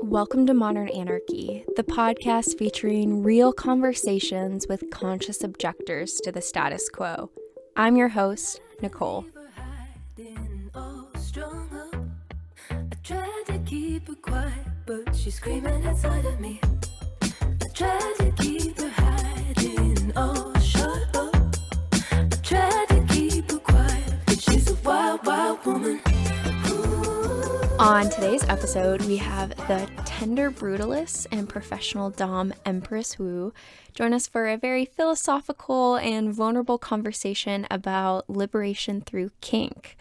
Welcome to Modern Anarchy, the podcast featuring real conversations with conscious objectors to the status quo. I'm your host, Nicole. I tried to keep her quiet, but she's screaming inside of me. I tried to keep her hiding, oh, shut up. I tried to keep her quiet, but she's a wild, wild woman. On today's episode, we have the tender brutalist and professional dom Empress Wu join us for a very philosophical and vulnerable conversation about liberation through kink.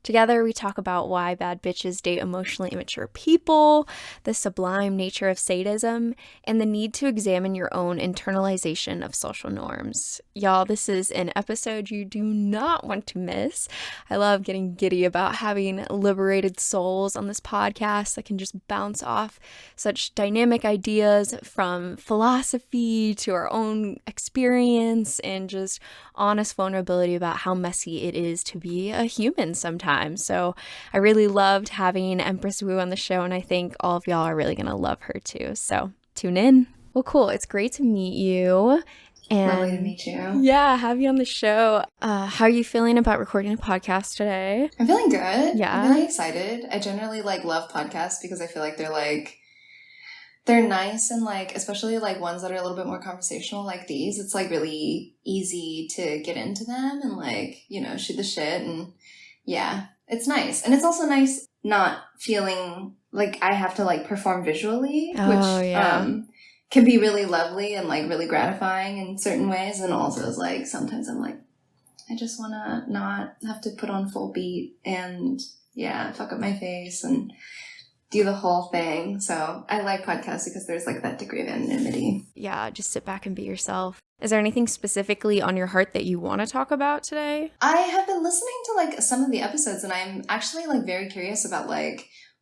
Together, we talk about why bad bitches date emotionally immature people, the sublime nature of sadism, and the need to examine your own internalization of social norms. Y'all, this is an episode you do not want to miss. I love getting giddy about having liberated souls on this podcast that can just bounce off such dynamic ideas from philosophy to our own experience and just honest vulnerability about how messy it is to be a human sometimes. So I really loved having Empress Wu on the show, and I think all of y'all are really going to love her too. So tune in. Well, cool. It's great to meet you. And lovely to meet you. Yeah, have you on the show. How are you feeling about recording a podcast today? I'm feeling good. Yeah. I'm really excited. I generally love podcasts because I feel like they're nice and especially ones that are a little bit more conversational like these. It's really easy to get into them and shoot the shit, and yeah, it's nice. And it's also nice not feeling like I have to perform visually, which can be really lovely and really gratifying in certain ways. And also is sometimes I'm I just want to not have to put on full beat and fuck up my face and do the whole thing. So I like podcasts because there's that degree of anonymity. Yeah, just sit back and be yourself. Is there anything specifically on your heart that you want to talk about today? I have been listening to some of the episodes, and I'm actually very curious about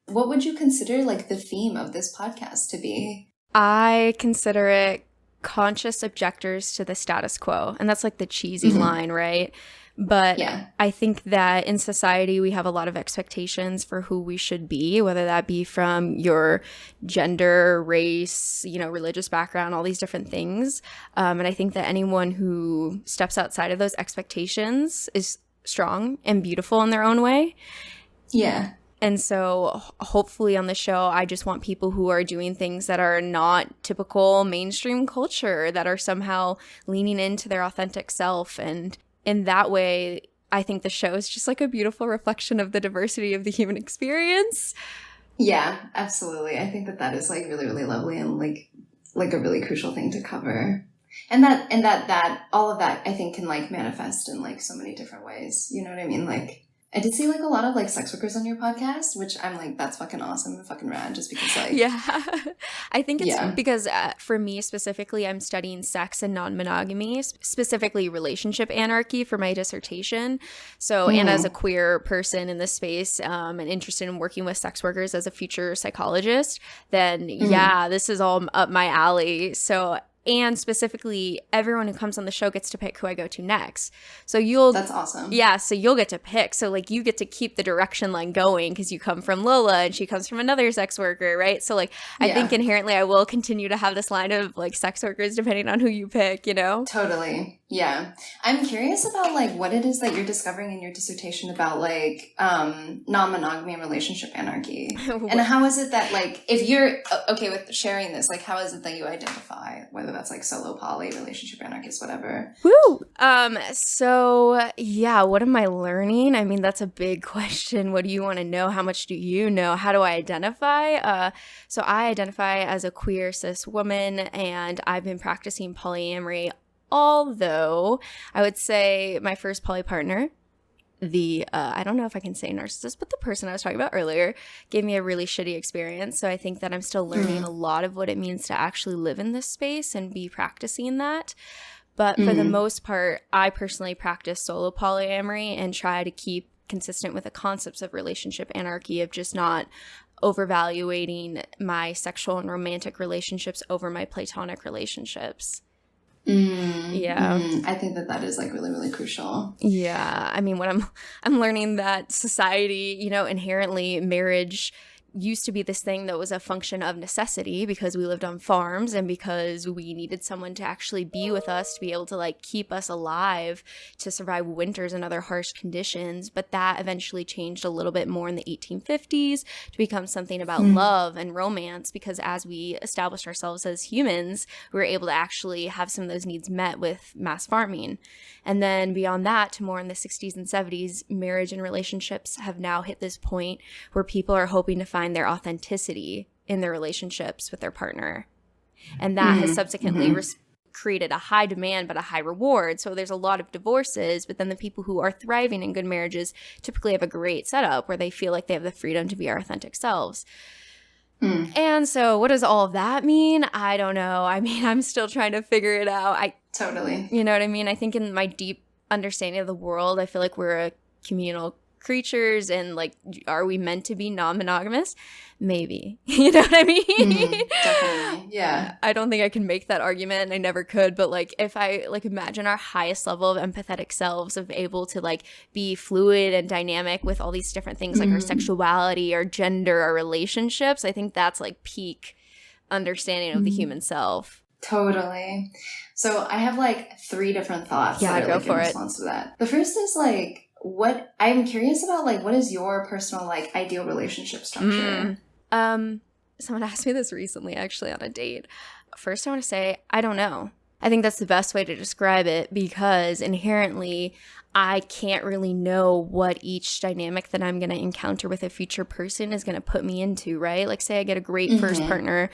what would you consider the theme of this podcast to be? I consider it conscious objectors to the status quo. And that's the cheesy line, right? But yeah. I think that in society, we have a lot of expectations for who we should be, whether that be from your gender, race, religious background, all these different things. And I think that anyone who steps outside of those expectations is strong and beautiful in their own way. Yeah. And so hopefully on the show, I just want people who are doing things that are not typical mainstream culture, that are somehow leaning into their authentic self. And in that way, I think the show is just a beautiful reflection of the diversity of the human experience. Yeah, absolutely. I think that is really, really lovely and a really crucial thing to cover. And that all of that I think can manifest in so many different ways. You know what I mean? I did see a lot of sex workers on your podcast, which I'm that's fucking awesome and fucking rad, just because yeah. I think it's because for me specifically, I'm studying sex and non-monogamy, specifically relationship anarchy for my dissertation. So and as a queer person in this space and interested in working with sex workers as a future psychologist, then this is all up my alley. So and specifically, everyone who comes on the show gets to pick who I go to next. So that's awesome. Yeah, so you'll get to pick. So you get to keep the direction line going because you come from Lola and she comes from another sex worker, right? So I think inherently I will continue to have this line of sex workers depending on who you pick, Totally. Yeah. I'm curious about what it is that you're discovering in your dissertation about non-monogamy and relationship anarchy. And how is it that if you're okay with sharing this, how is it that you identify whether that's solo poly, relationship anarchist, whatever? Woo! So yeah, what am I learning? I mean, that's a big question. What do you want to know? How much do you know? How do I identify? So I identify as a queer cis woman, and I've been practicing polyamory. Although I would say my first poly partner, I don't know if I can say narcissist, but the person I was talking about earlier gave me a really shitty experience. So I think that I'm still learning a lot of what it means to actually live in this space and be practicing that. But for the most part, I personally practice solo polyamory and try to keep consistent with the concepts of relationship anarchy, of just not overvaluating my sexual and romantic relationships over my platonic relationships. I think that is really, really crucial. Yeah. I mean, what I'm learning that society, inherently marriage used to be this thing that was a function of necessity because we lived on farms and because we needed someone to actually be with us to be able to like keep us alive to survive winters and other harsh conditions. But that eventually changed a little bit more in the 1850s to become something about love and romance, because as we established ourselves as humans, we were able to actually have some of those needs met with mass farming. And then beyond that to more in the 60s and 70s, marriage and relationships have now hit this point where people are hoping to find their authenticity in their relationships with their partner. And that has subsequently created a high demand but a high reward. So there's a lot of divorces, but then the people who are thriving in good marriages typically have a great setup where they feel like they have the freedom to be our authentic selves. And so what does all of that mean? I don't know. I mean, I'm still trying to figure it out. Totally. You know what I mean? I think in my deep understanding of the world, I feel like we're a communal creatures, and like, are we meant to be non-monogamous? Maybe. You know what I mean? Definitely. Yeah. I don't think I can make that argument, and I never could, but like if I like imagine our highest level of empathetic selves of able to like be fluid and dynamic with all these different things like our sexuality, our gender, our relationships, I think that's like peak understanding of the human self. Totally. So I have like 3 different thoughts that are go like for in it. response to that. The first is like, what I'm curious about, like, what is your personal like ideal relationship structure? Someone asked me this recently actually on a date. First, I want to say I don't know. I think that's the best way to describe it, because inherently I can't really know what each dynamic that I'm going to encounter with a future person is going to put me into, right? Like say I get a great first partner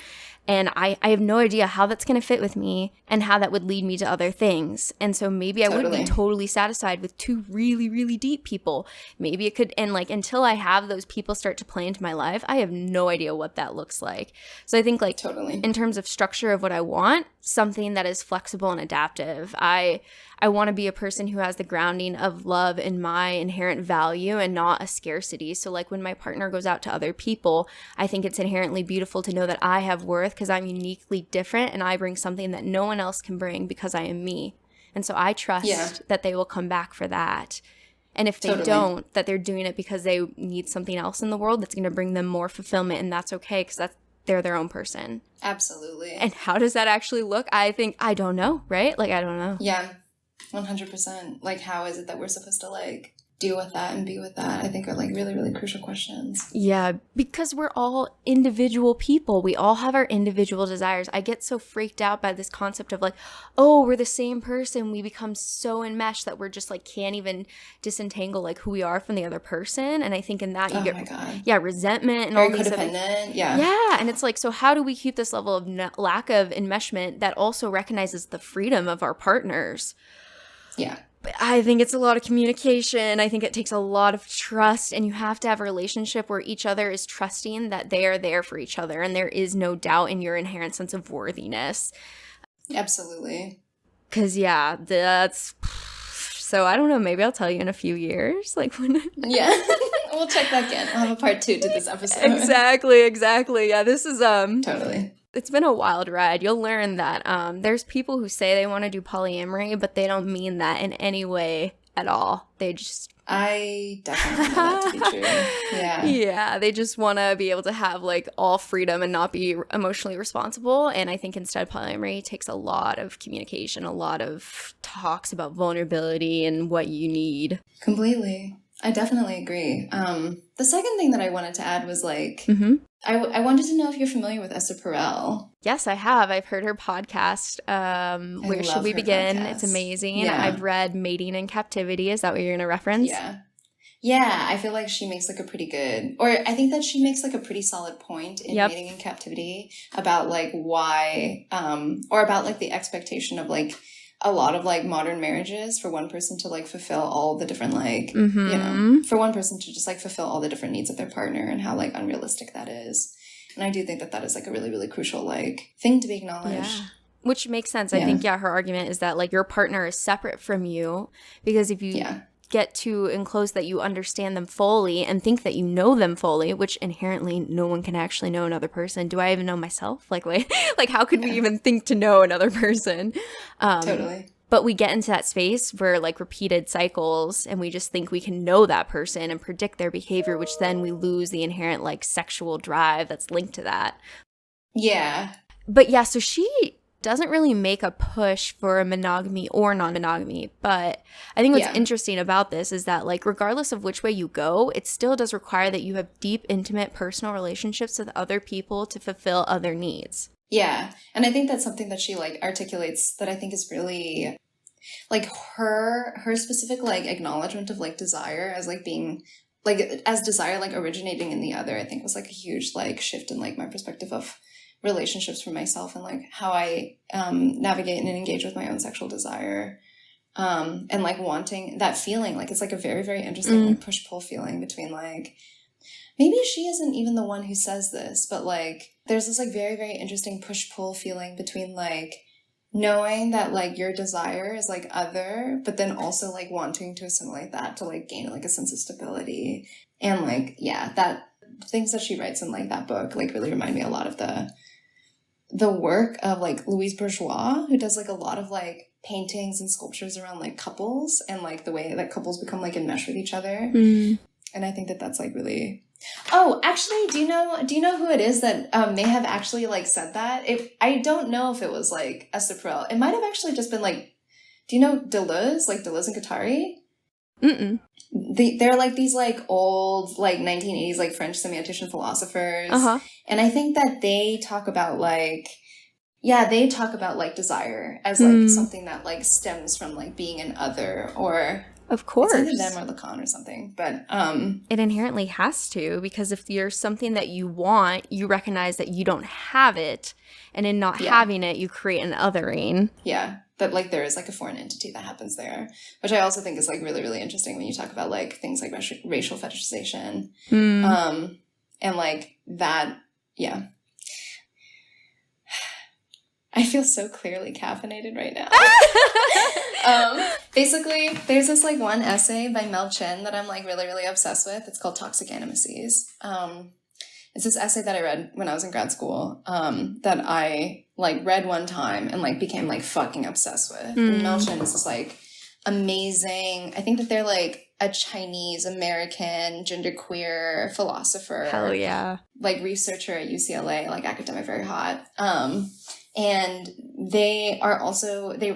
and I have no idea how that's going to fit with me and how that would lead me to other things. And so maybe I would be totally satisfied with 2 really, really deep people. Maybe it could, and like until I have those people start to play into my life, I have no idea what that looks like. So I think like in terms of structure of what I want, something that is flexible and adaptive. I want to be a person who has the grounding of love in my inherent value and not a scarcity. So like when my partner goes out to other people, I think it's inherently beautiful to know that I have worth because I'm uniquely different and I bring something that no one else can bring because I am me. And so I trust that they will come back for that. And if they don't, that they're doing it because they need something else in the world that's going to bring them more fulfillment, and that's okay because they're their own person. Absolutely. And how does that actually look? I don't know, right? Like, I don't know. Yeah, 100%. Like, how is it that we're supposed to, like, deal with that and be with that? I think are, like, really, really crucial questions. Yeah, because we're all individual people. We all have our individual desires. I get so freaked out by this concept of, like, oh, we're the same person. We become so enmeshed that we're just, like, can't even disentangle, like, who we are from the other person. And I think in that you get resentment and all these other things. Yeah, and it's like, so how do we keep this level of lack of enmeshment that also recognizes the freedom of our partners? Yeah. I think it's a lot of communication. I think it takes a lot of trust, and you have to have a relationship where each other is trusting that they are there for each other and there is no doubt in your inherent sense of worthiness. Absolutely. Because, yeah, that's... So, I don't know. Maybe I'll tell you in a few years. Like when... Yeah. We'll check back in. We'll have a part 2 to this episode. Exactly. Yeah, this is... Totally. It's been a wild ride. You'll learn that there's people who say they want to do polyamory, but they don't mean that in any way at all. They just... I definitely know that to be true. Yeah. Yeah, they just want to be able to have, like, all freedom and not be emotionally responsible. And I think instead polyamory takes a lot of communication, a lot of talks about vulnerability and what you need. Completely. I definitely agree. The second thing that I wanted to add was, like, I wanted to know if you're familiar with Esther Perel. Yes, I have. I've heard her podcast, Where Should We Begin? Podcast. It's amazing. Yeah. I've read Mating in Captivity. Is that what you're going to reference? Yeah. Yeah, I feel like she makes, like, a pretty good, or I think that she makes, like, a pretty solid point in Mating in Captivity about, like, why, or about, like, the expectation of, like, a lot of, like, modern marriages for one person to, like, fulfill all the different, like, you know, for one person to just, like, fulfill all the different needs of their partner, and how, like, unrealistic that is. And I do think that that is, like, a really, really crucial, like, thing to be acknowledged. Yeah. Which makes sense. I think, her argument is that, like, your partner is separate from you, because if you get too enclosed that you understand them fully and think that you know them fully, which inherently no one can actually know another person. Do I even know myself? Like how could we even think to know another person? Totally. But we get into that space where like repeated cycles and we just think we can know that person and predict their behavior, which then we lose the inherent like sexual drive that's linked to that. Yeah. But yeah, so she doesn't really make a push for a monogamy or non-monogamy. But I think what's interesting about this is that like regardless of which way you go, it still does require that you have deep, intimate, personal relationships with other people to fulfill other needs. Yeah. And I think that's something that she like articulates that I think is really like her specific like acknowledgement of like desire as like being like as desire like originating in the other, I think was like a huge like shift in like my perspective of relationships for myself and like how I navigate and engage with my own sexual desire, and like wanting that feeling. Like it's like a very, very interesting like push-pull feeling between like, maybe she isn't even the one who says this, but like there's this like very, very interesting push-pull feeling between like knowing that like your desire is like other, but then also like wanting to assimilate that to like gain like a sense of stability. And like, yeah, that things that she writes in like that book like really remind me a lot of the work of like Louise Bourgeois, who does like a lot of like paintings and sculptures around like couples and like the way that couples become like enmeshed with each other. And I think that that's like really. Oh, actually, do you know who it is that may have actually like said that? I don't know if it was like Esther Perel. It might have actually just been like, do you know Deleuze, like Deleuze and Guattari? They're like these like old like 1980s like French semiotician philosophers, and I think that they talk about like desire as like something that like stems from like being an other, or of course it's either them or Lacan or something, but it inherently has to, because if you're something that you want, you recognize that you don't have it, and in not having it you create an othering. That like there is like a foreign entity that happens there, which I also think is like really, really interesting when you talk about like things like racial fetishization, and like that. I feel so clearly caffeinated right now. Basically, there's this like one essay by Mel Chin that I'm like really, really obsessed with. It's called Toxic Animases. It's this essay that I read when I was in grad school, that I like read one time and like became like fucking obsessed with. And Mel Chin is this like amazing, I think that they're like a Chinese American genderqueer philosopher. Hell yeah. Like researcher at UCLA, like academic, very hot. And they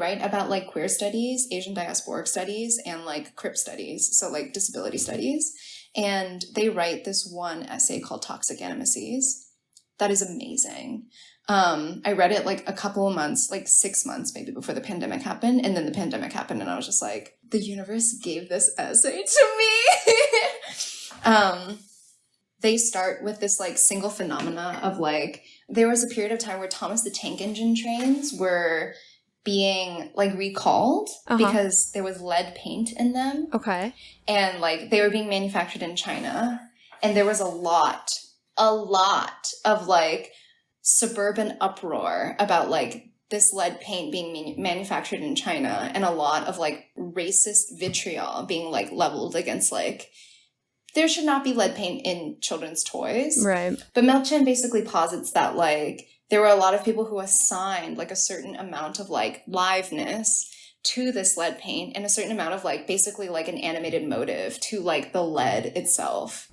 write about like queer studies, Asian diasporic studies, and like Crip studies, so like disability studies. And they write this one essay called Toxic Animases that is amazing. I read it like a couple of months, like 6 months maybe before the pandemic happened. And then the pandemic happened and I was just like, the universe gave this essay to me. They start with this like single phenomena of like, there was a period of time where Thomas the Tank Engine trains were being like recalled because there was lead paint in them. Okay. And like they were being manufactured in China. And there was a lot of like suburban uproar about like this lead paint being manufactured in China, and a lot of like racist vitriol being like leveled against like, there should not be lead paint in children's toys. Right. But Mel Chin basically posits that like there were a lot of people who assigned like a certain amount of like liveness to this lead paint, and a certain amount of like basically like an animated motive to like the lead itself.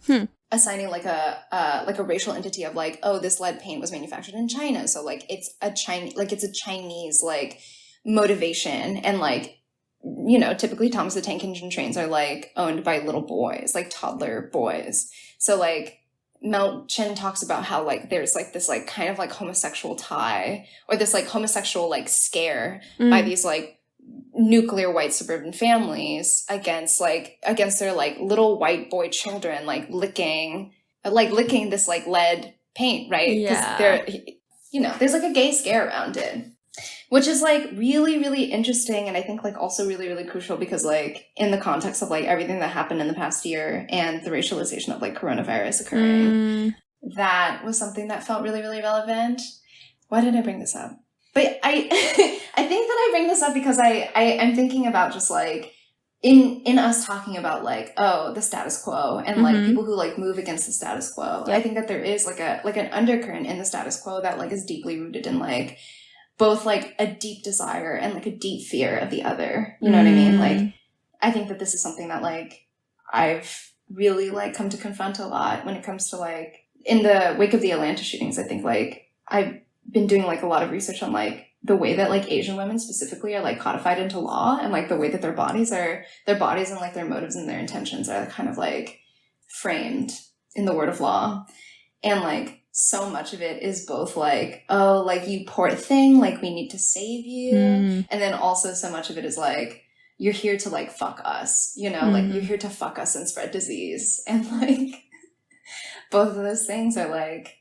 Assigning like a racial entity of like, oh, this lead paint was manufactured in China, so like it's a Chinese like motivation. And like, you know, typically Thomas the Tank Engine trains are like owned by little boys, like toddler boys. So like Mel Chin talks about how like there's like this like kind of like homosexual tie, or this like homosexual like scare by these like nuclear white suburban families against their like little white boy children, like licking this like lead paint, right? Yeah. They're, you know, there's like a gay scare around it, which is like really, really interesting. And I think like also really, really crucial because like in the context of like everything that happened in the past year and the racialization of like coronavirus occurring, that was something that felt really, really relevant. Why did I bring this up? But I think that I bring this up because I'm thinking about just like in us talking about like, oh, the status quo and like people who like move against the status quo. Yep. I think that there is like an undercurrent in the status quo that like is deeply rooted in like both like a deep desire and like a deep fear of the other. You know what I mean? Like, I think that this is something that like I've really like come to confront a lot when it comes to like, in the wake of the Atlanta shootings, I think like I've been doing like a lot of research on like the way that like Asian women specifically are like codified into law, and like the way that their bodies and like their motives and their intentions are kind of like framed in the word of law. And like so much of it is both like, oh, like you poor thing, like we need to save you. And then also so much of it is like, you're here to like fuck us, you know, like you're here to fuck us and spread disease. And like both of those things are like,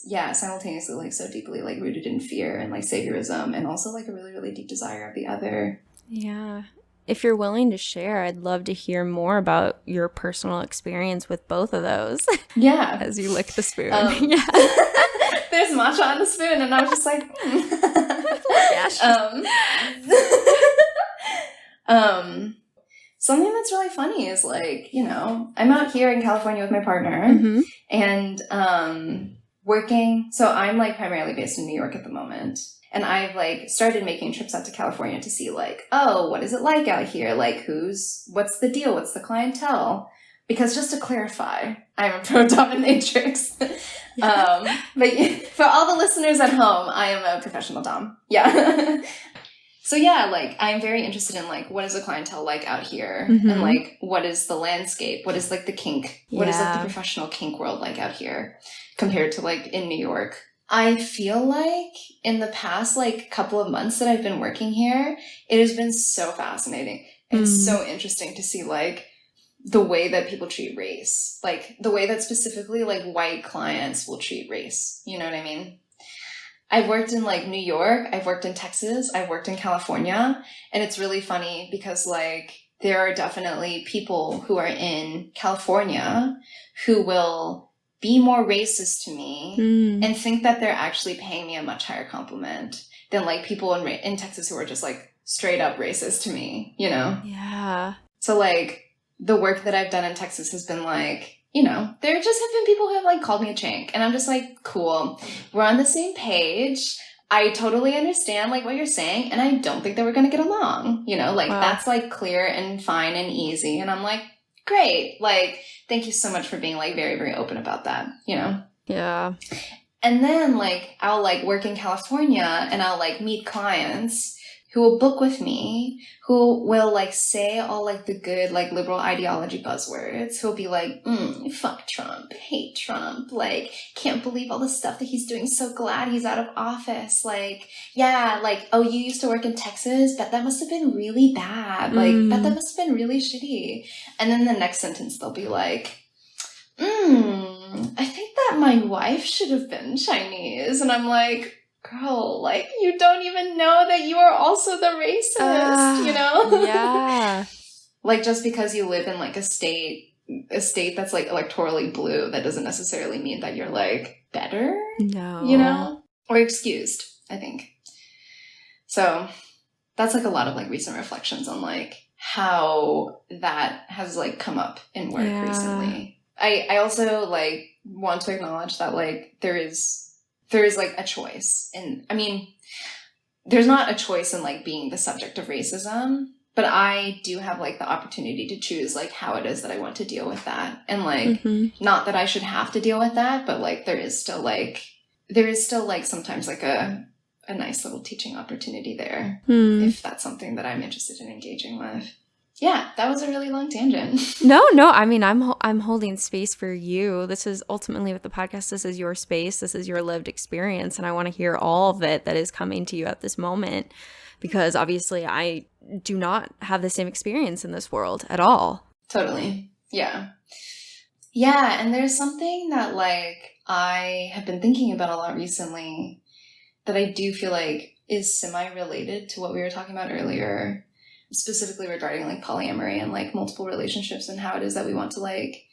yeah, simultaneously like so deeply like rooted in fear and like saviorism, and also like a really, really deep desire of the other. Yeah. If you're willing to share, I'd love to hear more about your personal experience with both of those. Yeah. As you lick the spoon. Yeah. There's matcha on the spoon, and I was just like, something that's really funny is like, you know, I'm out here in California with my partner and working. So I'm like primarily based in New York at the moment. And I've like started making trips out to California to see like, oh, what is it like out here? Like what's the deal? What's the clientele? Because just to clarify, I'm a pro-dominatrix. But for all the listeners at home, I am a professional dom. Yeah. So yeah, like I'm very interested in like, what is the clientele like out here? And like, what is the landscape? What is like the kink? What is like the professional kink world like out here compared to like in New York? I feel like in the past like couple of months that I've been working here, it has been so fascinating. It's so interesting to see like the way that people treat race, like the way that specifically like white clients will treat race. You know what I mean? I've worked in like New York, I've worked in Texas, I've worked in California, and it's really funny because like there are definitely people who are in California who will be more racist to me and think that they're actually paying me a much higher compliment than like people in Texas who are just like straight up racist to me, you know? Yeah. So like the work that I've done in Texas has been like, you know, there just have been people who have like called me a chink, and I'm just like, cool, we're on the same page. I totally understand like what you're saying, and I don't think that we're going to get along, you know, like that's like clear and fine and easy. And I'm like, great. Like, thank you so much for being like very, very open about that, you know? Yeah. And then like, I'll like work in California and I'll like meet clients who will book with me, who will like say all like the good like liberal ideology buzzwords, who'll be like, fuck Trump, hate Trump, like can't believe all the stuff that he's doing, so glad he's out of office, like yeah, like oh, you used to work in Texas, bet that must have been really bad, like bet that must have been really shitty. And then the next sentence they'll be like, I think that my wife should have been Chinese. And I'm like, girl, like, you don't even know that you are also the racist, you know? Yeah. Like, just because you live in, like, a state that's, like, electorally blue, that doesn't necessarily mean that you're, like, better. No. You know? Or excused, I think. So, that's, like, a lot of, like, recent reflections on, like, how that has, like, come up in work recently. I also, like, want to acknowledge that, like, there is like a choice. And I mean, there's not a choice in like being the subject of racism, but I do have like the opportunity to choose like how it is that I want to deal with that. And like, not that I should have to deal with that, but like there is still like sometimes like a nice little teaching opportunity there if that's something that I'm interested in engaging with. Yeah, that was a really long tangent. No, I mean, I'm holding space for you. This is ultimately with the podcast. This is your space. This is your lived experience. And I want to hear all of it that is coming to you at this moment, because obviously I do not have the same experience in this world at all. Totally. Yeah. Yeah. And there's something that like I have been thinking about a lot recently that I do feel like is semi-related to what we were talking about earlier, specifically regarding like polyamory and like multiple relationships and how it is that we want to like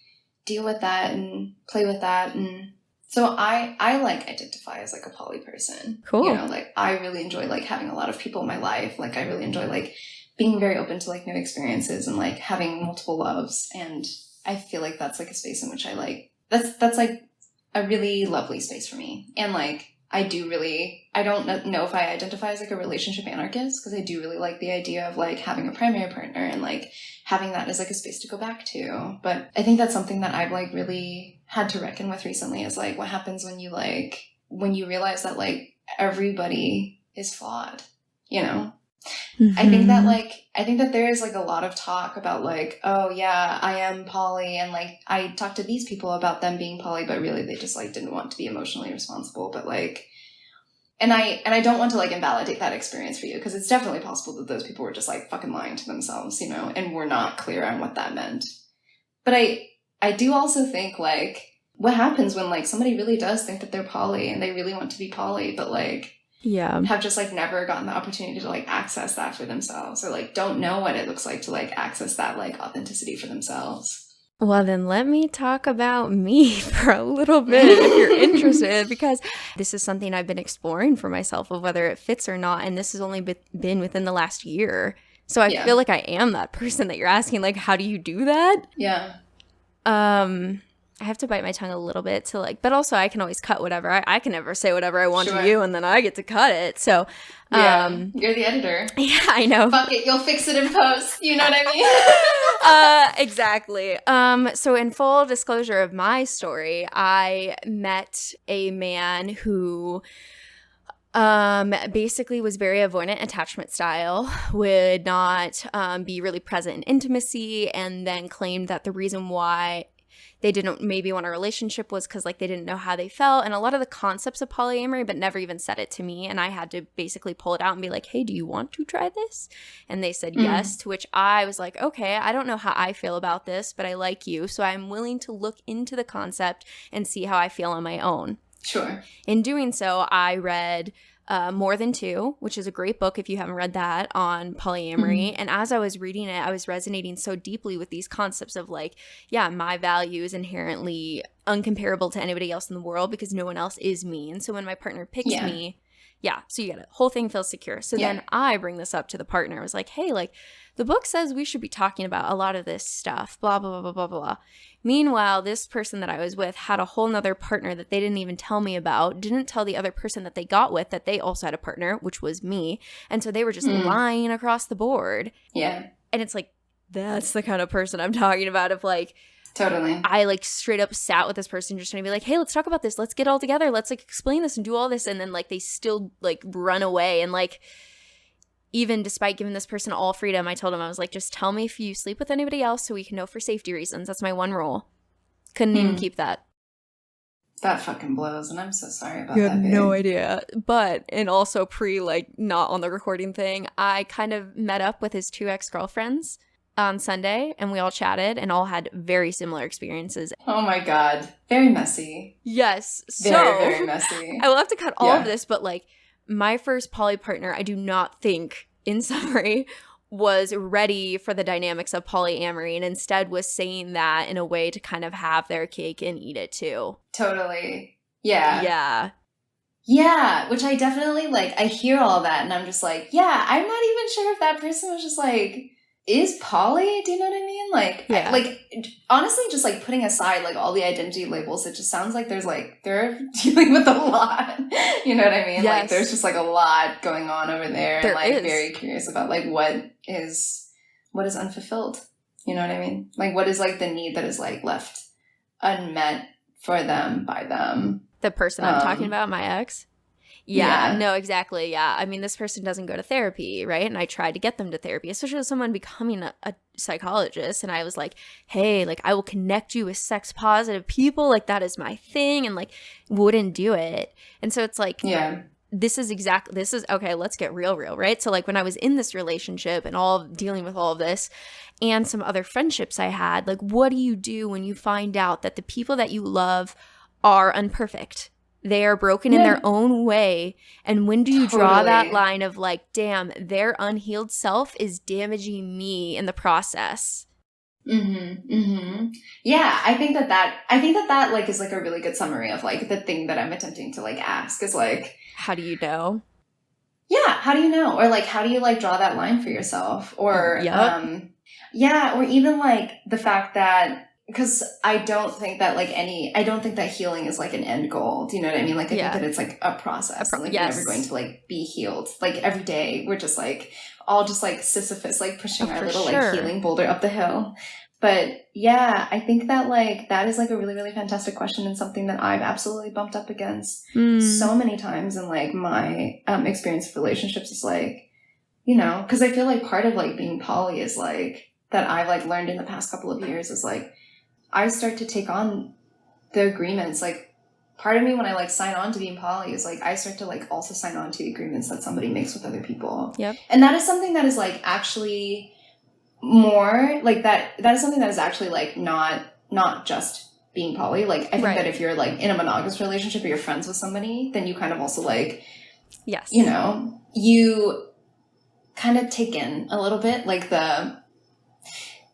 deal with that and play with that. And so I like identify as like a poly person. Cool. You know, like I really enjoy like having a lot of people in my life. Like I really enjoy like being very open to like new experiences and like having multiple loves. And I feel like that's like a space in which I like, that's like a really lovely space for me. And like, I don't know if I identify as like a relationship anarchist, because I do really like the idea of like having a primary partner and like having that as like a space to go back to. But I think that's something that I've like really had to reckon with recently, is like what happens when you realize that like everybody is flawed, you know? Mm-hmm. I think that there is like a lot of talk about like, oh yeah, I am poly, and like I talked to these people about them being poly, but really they just like didn't want to be emotionally responsible. But like, and I don't want to like invalidate that experience for you, because it's definitely possible that those people were just like fucking lying to themselves, you know, and were not clear on what that meant. But I do also think like, what happens when like somebody really does think that they're poly and they really want to be poly, but like have just like never gotten the opportunity to like access that for themselves, or like don't know what it looks like to like access that like authenticity for themselves. Well, then let me talk about me for a little bit if you're interested, because this is something I've been exploring for myself of whether it fits or not. And this has only been within the last year. So I feel like I am that person that you're asking, like, how do you do that? Yeah. I have to bite my tongue a little bit to like, but also I can always cut whatever. I can never say whatever I want to you, and then I get to cut it. So, you're the editor. Yeah, I know. Fuck it, you'll fix it in post. You know what I mean? Exactly. So in full disclosure of my story, I met a man who basically was very avoidant attachment style, would not be really present in intimacy, and then claimed that the reason why they didn't maybe want a relationship was because like they didn't know how they felt, and a lot of the concepts of polyamory, but never even said it to me. And I had to basically pull it out and be like, hey, do you want to try this? And they said yes, to which I was like, okay, I don't know how I feel about this, but I like you, so I'm willing to look into the concept and see how I feel on my own. Sure. In doing so, I read More Than Two, which is a great book if you haven't read that, on polyamory. And as I was reading it, I was resonating so deeply with these concepts of like, yeah, my value is inherently uncomparable to anybody else in the world because no one else is me. And so when my partner picks me, so you get it. Whole thing feels secure. So then I bring this up to the partner. I was like, hey, like the book says we should be talking about a lot of this stuff, blah, blah, blah, blah, blah, blah. Meanwhile, this person that I was with had a whole nother partner that they didn't even tell me about, didn't tell the other person that they got with that they also had a partner, which was me. And so they were just lying across the board. Yeah. And it's like, that's the kind of person I'm talking about, of like, totally. I like straight up sat with this person just trying to be like, hey, let's talk about this. Let's get all together. Let's like explain this and do all this. And then like they still like run away. And like, even despite giving this person all freedom, I told him, I was like, just tell me if you sleep with anybody else so we can know for safety reasons. That's my one rule. Couldn't even keep that. That fucking blows, and I'm so sorry about you that. You have no idea. But, and also like not on the recording thing, I kind of met up with his two ex-girlfriends on Sunday, and we all chatted and all had very similar experiences. Oh my God. Very messy. Yes. Very messy. I will have to cut all of this, but like, my first poly partner, I do not think, in summary, was ready for the dynamics of polyamory, and instead was saying that in a way to kind of have their cake and eat it too. Totally. Yeah. Yeah. Yeah, which I definitely, like, I hear all that, and I'm just like, yeah, I'm not even sure if that person was just like, is poly? Do you know what I mean? Like, like, honestly, just like putting aside like all the identity labels, it just sounds like they're dealing with a lot. You know what I mean? Yes. Like, there's just like a lot going on over there. There and like is. Very curious about like what is unfulfilled. You know what I mean? Like, what is like the need that is like left unmet for them by them? The person I'm talking about, my ex. Yeah, no, exactly. Yeah. I mean, this person doesn't go to therapy, right? And I tried to get them to therapy, especially with someone becoming a psychologist. And I was like, hey, like, I will connect you with sex positive people. Like, that is my thing. And like, wouldn't do it. And so it's like, this is okay, let's get real, right? So like when I was in this relationship and all dealing with all of this and some other friendships I had, like, what do you do when you find out that the people that you love are imperfect? They are broken in their own way. And when do you draw that line of like, damn, their unhealed self is damaging me in the process? Yeah, I think that like is like a really good summary of like the thing that I'm attempting to like ask is like, how do you know? Yeah, how do you know? Or like, how do you like draw that line for yourself? Or or even like the fact that because I don't think that I don't think that healing is like an end goal. Do you know what I mean? Like, I think that it's like a process. And, like, yes. we're never going to like be healed. Like, every day we're just like all just like Sisyphus, like pushing our little like healing boulder up the hill. But yeah, I think that like that is like a really, really fantastic question, and something that I've absolutely bumped up against so many times in like my experience of relationships is like, you know, because I feel like part of like being poly is like that I've like learned in the past couple of years is like I start to take on the agreements. Like, part of me when I like sign on to being poly is like I start to like also sign on to the agreements that somebody makes with other people. Yep. And that is something that is like actually more like that is something that is actually like not just being poly. Like, I think that if you're like in a monogamous relationship or you're friends with somebody, then you kind of also like, you know, you kind of take in a little bit like the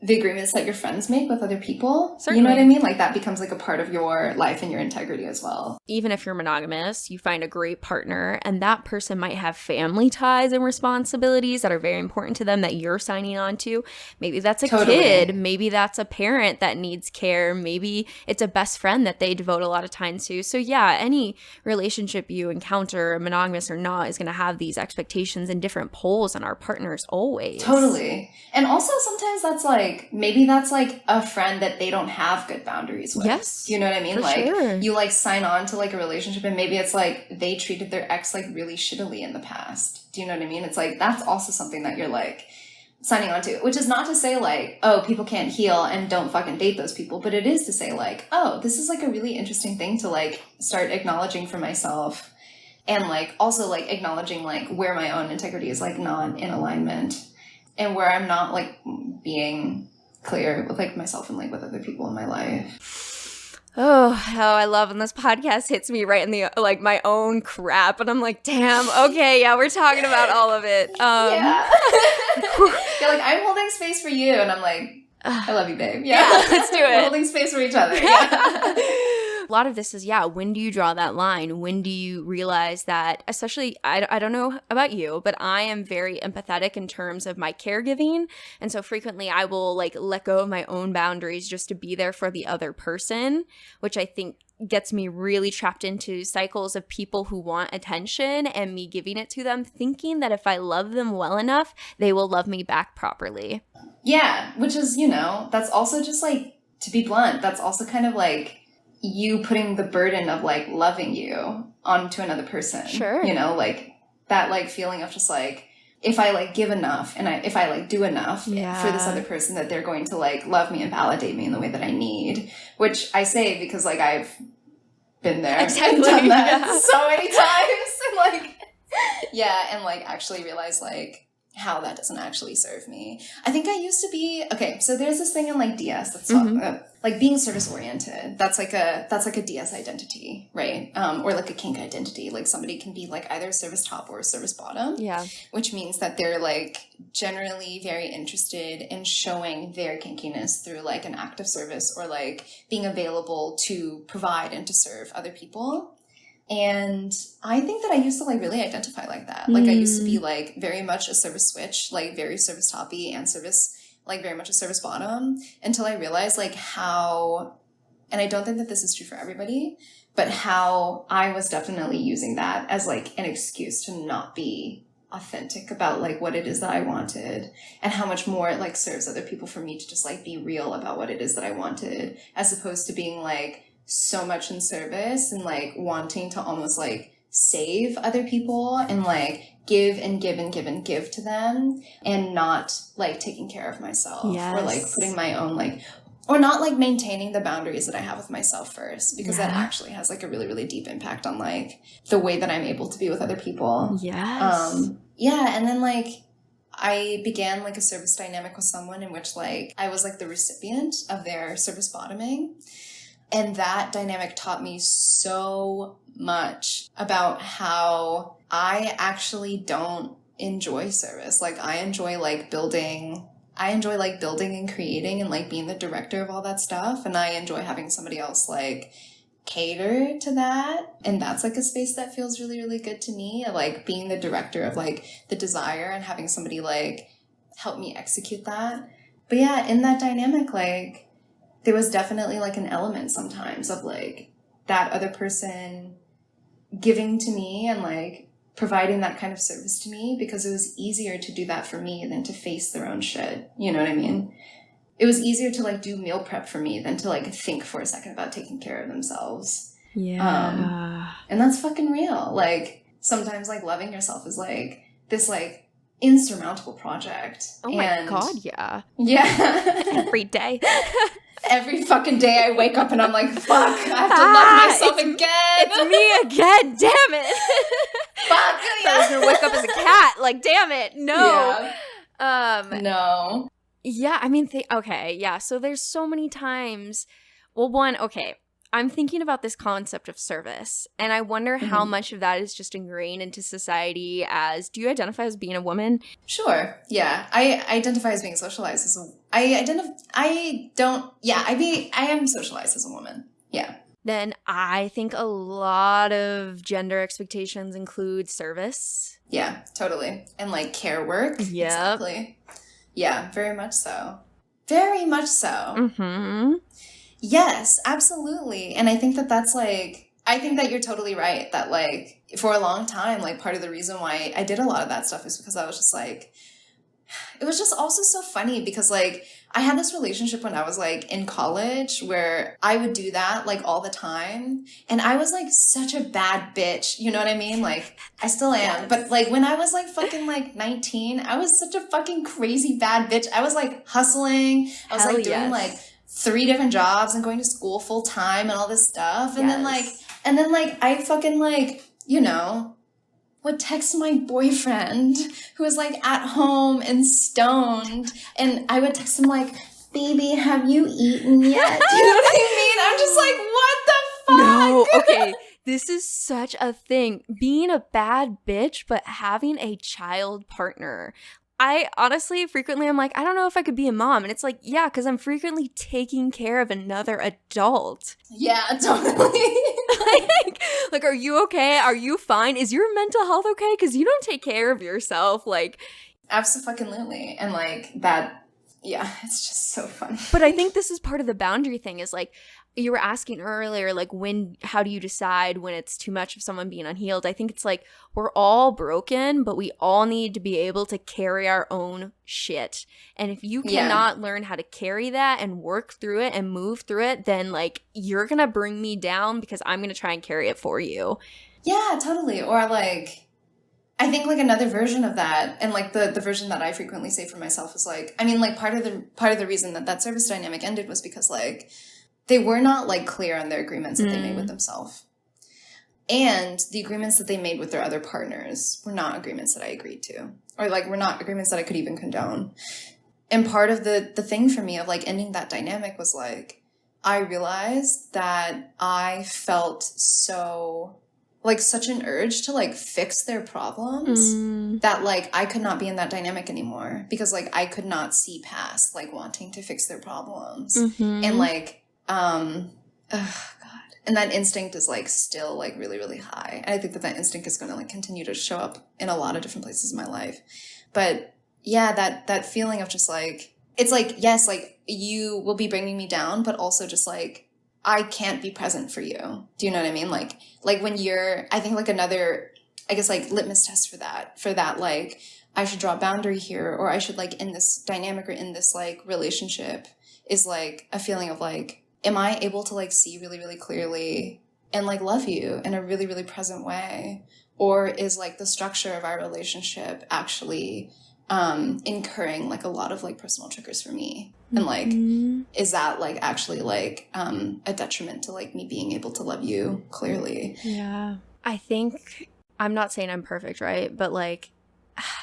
agreements that your friends make with other people. Certainly. You know what I mean? Like, that becomes like a part of your life and your integrity as well. Even if you're monogamous, you find a great partner, and that person might have family ties and responsibilities that are very important to them that you're signing on to. Maybe that's a kid. Maybe that's a parent that needs care. Maybe it's a best friend that they devote a lot of time to. So yeah, any relationship you encounter, monogamous or not, is going to have these expectations and different poles on our partners always. Totally. And also sometimes that's like, maybe that's like a friend that they don't have good boundaries with. Yes. You know what I mean? For like, sure. You like sign on to like a relationship, and maybe it's like they treated their ex like really shittily in the past. Do you know what I mean? It's like, that's also something that you're like signing on to, which is not to say like, oh, people can't heal and don't fucking date those people. But it is to say like, oh, this is like a really interesting thing to like start acknowledging for myself. And like also like acknowledging like where my own integrity is like not in alignment, and where I'm not like being clear with like myself and like with other people in my life. Oh, how I love when this podcast hits me right in the like my own crap, and I'm like, damn, okay, yeah, we're talking about all of it. Yeah. You're like, I'm holding space for you, and I'm like, I love you, babe. Yeah, let's do it. We're holding space for each other. Yeah. A lot of this is, when do you draw that line? When do you realize that, especially, I don't know about you, but I am very empathetic in terms of my caregiving. And so frequently I will like let go of my own boundaries just to be there for the other person, which I think gets me really trapped into cycles of people who want attention and me giving it to them, thinking that if I love them well enough, they will love me back properly. Yeah, which is, you know, that's also just like, to be blunt, that's also kind of like you putting the burden of like loving you onto another person. Sure. You know, like that like feeling of just like, if I like give enough and if I like do enough for this other person, that they're going to like love me and validate me in the way that I need, which I say because like I've been there and done that so many times. And like, and like actually realize like how that doesn't actually serve me. I think I used to be, okay, so there's this thing in like DS that's like being service oriented. That's like a DS identity, right? Or like a kink identity. Like somebody can be like either service top or service bottom. Yeah. Which means that they're like generally very interested in showing their kinkiness through like an act of service, or like being available to provide and to serve other people. And I think that I used to like really identify like that. Like I used to be like very much a service switch, like very service toppy and service, like very much a service bottom, until I realized like how, and I don't think that this is true for everybody, but how I was definitely using that as like an excuse to not be authentic about like what it is that I wanted, and how much more it like serves other people for me to just like be real about what it is that I wanted, as opposed to being like so much in service and like wanting to almost like save other people and like give and give and give and give to them, and not like taking care of myself, or like putting my own like, or not like maintaining the boundaries that I have with myself first, because that actually has like a really, really deep impact on like the way that I'm able to be with other people. And then like I began like a service dynamic with someone in which like I was like the recipient of their service bottoming. And that dynamic taught me so much about how I actually don't enjoy service. Like I enjoy like building and creating and like being the director of all that stuff. And I enjoy having somebody else like cater to that. And that's like a space that feels really, really good to me. Like being the director of like the desire and having somebody like help me execute that. But yeah, in that dynamic, like there was definitely like an element sometimes of like that other person giving to me and like providing that kind of service to me, because it was easier to do that for me than to face their own shit. You know what I mean? It was easier to like do meal prep for me than to like think for a second about taking care of themselves. Yeah. And that's fucking real. Like sometimes like loving yourself is like this like insurmountable project. Oh my God, yeah. Yeah. Every day. Every fucking day I wake up and I'm like, fuck, I have to love myself again. It's me again, damn it. Fuck. Yeah. I was gonna wake up as a cat. Like, damn it. No. Yeah. No. Yeah, I mean, okay, yeah. So there's so many times. Well, one, okay. I'm thinking about this concept of service, and I wonder how much of that is just ingrained into society as, do you identify as being a woman? Sure. Yeah. I identify as being socialized as a, I am socialized as a woman. Yeah. Then I think a lot of gender expectations include service. Yeah, totally. And like care work. Yeah. Exactly. Yeah, very much so. Very much so. Mm-hmm. Yes, absolutely. And I think that that's like, I think that you're totally right that like for a long time, like part of the reason why I did a lot of that stuff is because I was just like, it was just also so funny because like I had this relationship when I was like in college where I would do that like all the time. And I was like such a bad bitch. You know what I mean? Like I still am. Yes. But like when I was like fucking like 19, I was such a fucking crazy bad bitch. I was like hustling. I was like doing like 3 different jobs and going to school full time and all this stuff. And then like I fucking like, you know, would text my boyfriend who was like at home and stoned, and I would text him like, baby, have you eaten yet? Do you know what I mean? I'm just like, what the fuck? No, okay. This is such a thing. Being a bad bitch, but having a child partner. I honestly, frequently, I'm like, I don't know if I could be a mom. And it's like, yeah, because I'm frequently taking care of another adult. Yeah, totally. like, are you okay? Are you fine? Is your mental health okay? Because you don't take care of yourself. Like, absolutely. And like that, yeah, it's just so fun. But I think this is part of the boundary thing is like, you were asking earlier, like how do you decide when it's too much of someone being unhealed? I think it's like we're all broken, but we all need to be able to carry our own shit. And if you cannot learn how to carry that and work through it and move through it, then like you're going to bring me down because I'm going to try and carry it for you. Yeah, totally. Or like, I think like another version of that, and like the version that I frequently say for myself is like, I mean, like part of the reason that service dynamic ended was because like, they were not like clear on their agreements that they made with themselves. And the agreements that they made with their other partners were not agreements that I agreed to. Or like were not agreements that I could even condone. And part of the thing for me of like ending that dynamic was like, I realized that I felt so like such an urge to like fix their problems that like I could not be in that dynamic anymore. Because like I could not see past like wanting to fix their problems. And like, oh God. And that instinct is like still like really, really high. And I think that instinct is going to like continue to show up in a lot of different places in my life. But yeah, that feeling of just like, it's like, yes, like you will be bringing me down, but also just like, I can't be present for you. Do you know what I mean? Like when you're, I think like another, I guess like litmus test for that, like I should draw a boundary here, or I should like in this dynamic or in this like relationship is like a feeling of like, am I able to like see really, really clearly and like love you in a really, really present way? Or is like the structure of our relationship actually incurring like a lot of like personal triggers for me? And like, is that like actually like a detriment to like me being able to love you clearly? Yeah. I think, I'm not saying I'm perfect, right? But like,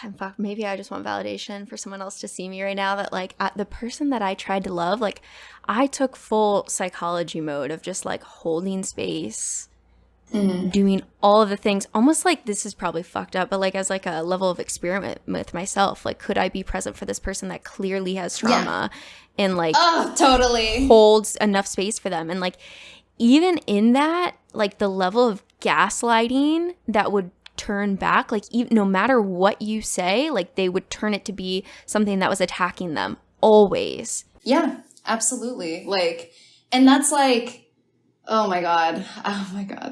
in fact, maybe I just want validation for someone else to see me right now that like the person that I tried to love, like I took full psychology mode of just like holding space, doing all of the things, almost like this is probably fucked up, but like as like a level of experiment with myself, like could I be present for this person that clearly has trauma and like totally holds enough space for them? And like even in that, like the level of gaslighting that would turn back, like even, no matter what you say, like they would turn it to be something that was attacking them always. Yeah. Absolutely. Like, and that's like, oh my God.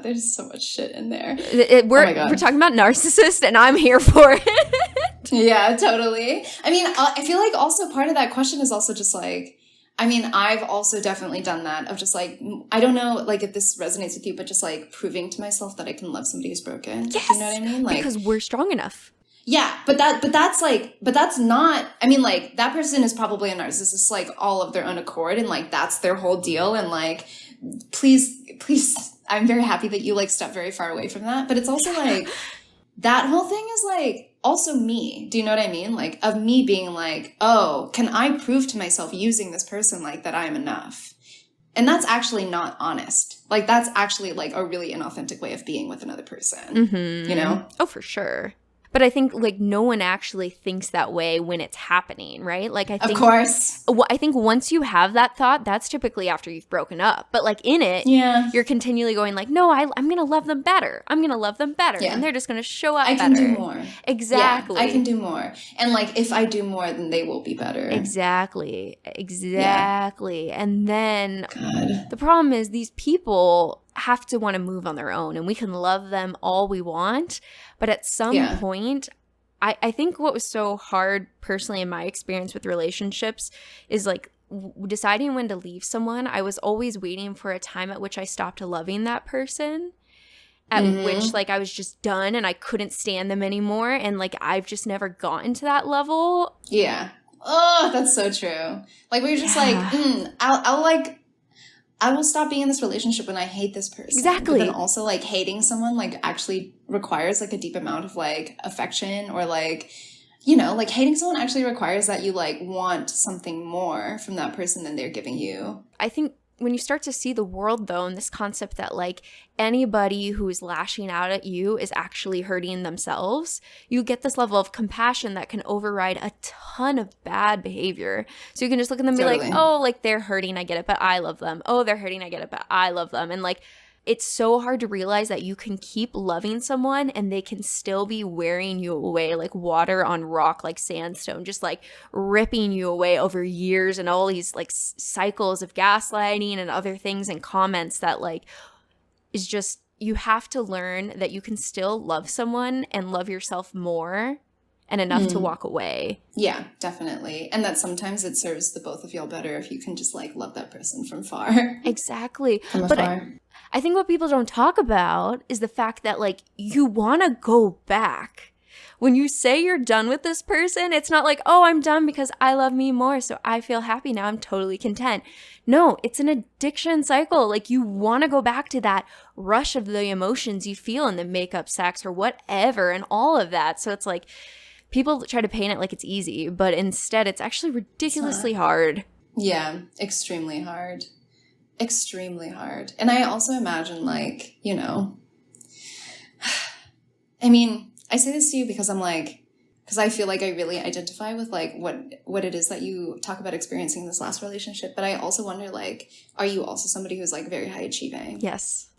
There's so much shit in there. We're talking about narcissists, and I'm here for it. Yeah, totally. I mean, I feel like also part of that question is also just like, I mean, I've also definitely done that of just like, I don't know, like if this resonates with you, but just like proving to myself that I can love somebody who's broken. Yes, you know what I mean? Like, because we're strong enough. Yeah, but that's not, I mean, like, that person is probably a narcissist, like, all of their own accord, and, like, that's their whole deal, and, like, please, I'm very happy that you, like, stepped very far away from that, but it's also, like, that whole thing is, like, also me, do you know what I mean? Like, of me being like, oh, can I prove to myself using this person, like, that I'm enough? And that's actually not honest. Like, that's actually, like, a really inauthentic way of being with another person, you know? Oh, for sure. But I think, like, no one actually thinks that way when it's happening, right? Like, I think, of course. I think once you have that thought, that's typically after you've broken up. But, like, in it, you're continually going, like, no, I'm going to love them better. I'm going to love them better. Yeah. And they're just going to show up better. I can do more. Exactly. Yeah, I can do more. And, like, if I do more, then they will be better. Exactly. Yeah. And then God. The problem is these people have to want to move on their own, and we can love them all we want, but at some point, I think what was so hard personally in my experience with relationships is like deciding when to leave someone. I was always waiting for a time at which I stopped loving that person, at which like I was just done and I couldn't stand them anymore, and like I've just never gotten to that level. Yeah. Oh, that's so true. Like we're just like, I will stop being in this relationship when I hate this person. Exactly. But then also, like, hating someone, like, actually requires, like, a deep amount of, like, affection or, like, you know, like, hating someone actually requires that you, like, want something more from that person than they're giving you. I think when you start to see the world, though, and this concept that, like, anybody who is lashing out at you is actually hurting themselves, you get this level of compassion that can override a ton of bad behavior. So you can just look at them and be like, oh, like, they're hurting, I get it, but I love them. Oh, they're hurting, I get it, but I love them. And, like, it's so hard to realize that you can keep loving someone and they can still be wearing you away like water on rock, like sandstone, just like ripping you away over years and all these like cycles of gaslighting and other things and comments that like is just, you have to learn that you can still love someone and love yourself more and enough to walk away. Yeah, definitely. And that sometimes it serves the both of y'all better if you can just like love that person from far. Exactly. From but afar. I think what people don't talk about is the fact that, like, you want to go back. When you say you're done with this person, it's not like, oh, I'm done because I love me more, so I feel happy now, I'm totally content. No, it's an addiction cycle. Like, you want to go back to that rush of the emotions you feel in the makeup, sex, or whatever, and all of that. So it's like, people try to paint it like it's easy, but instead it's actually ridiculously hard. Yeah, extremely hard. Extremely hard. And I also imagine, like, you know, I mean, I say this to you because I'm like, because I feel like I really identify with like what it is that you talk about experiencing in this last relationship. But I also wonder, like, are you also somebody who's like very high achieving? Yes.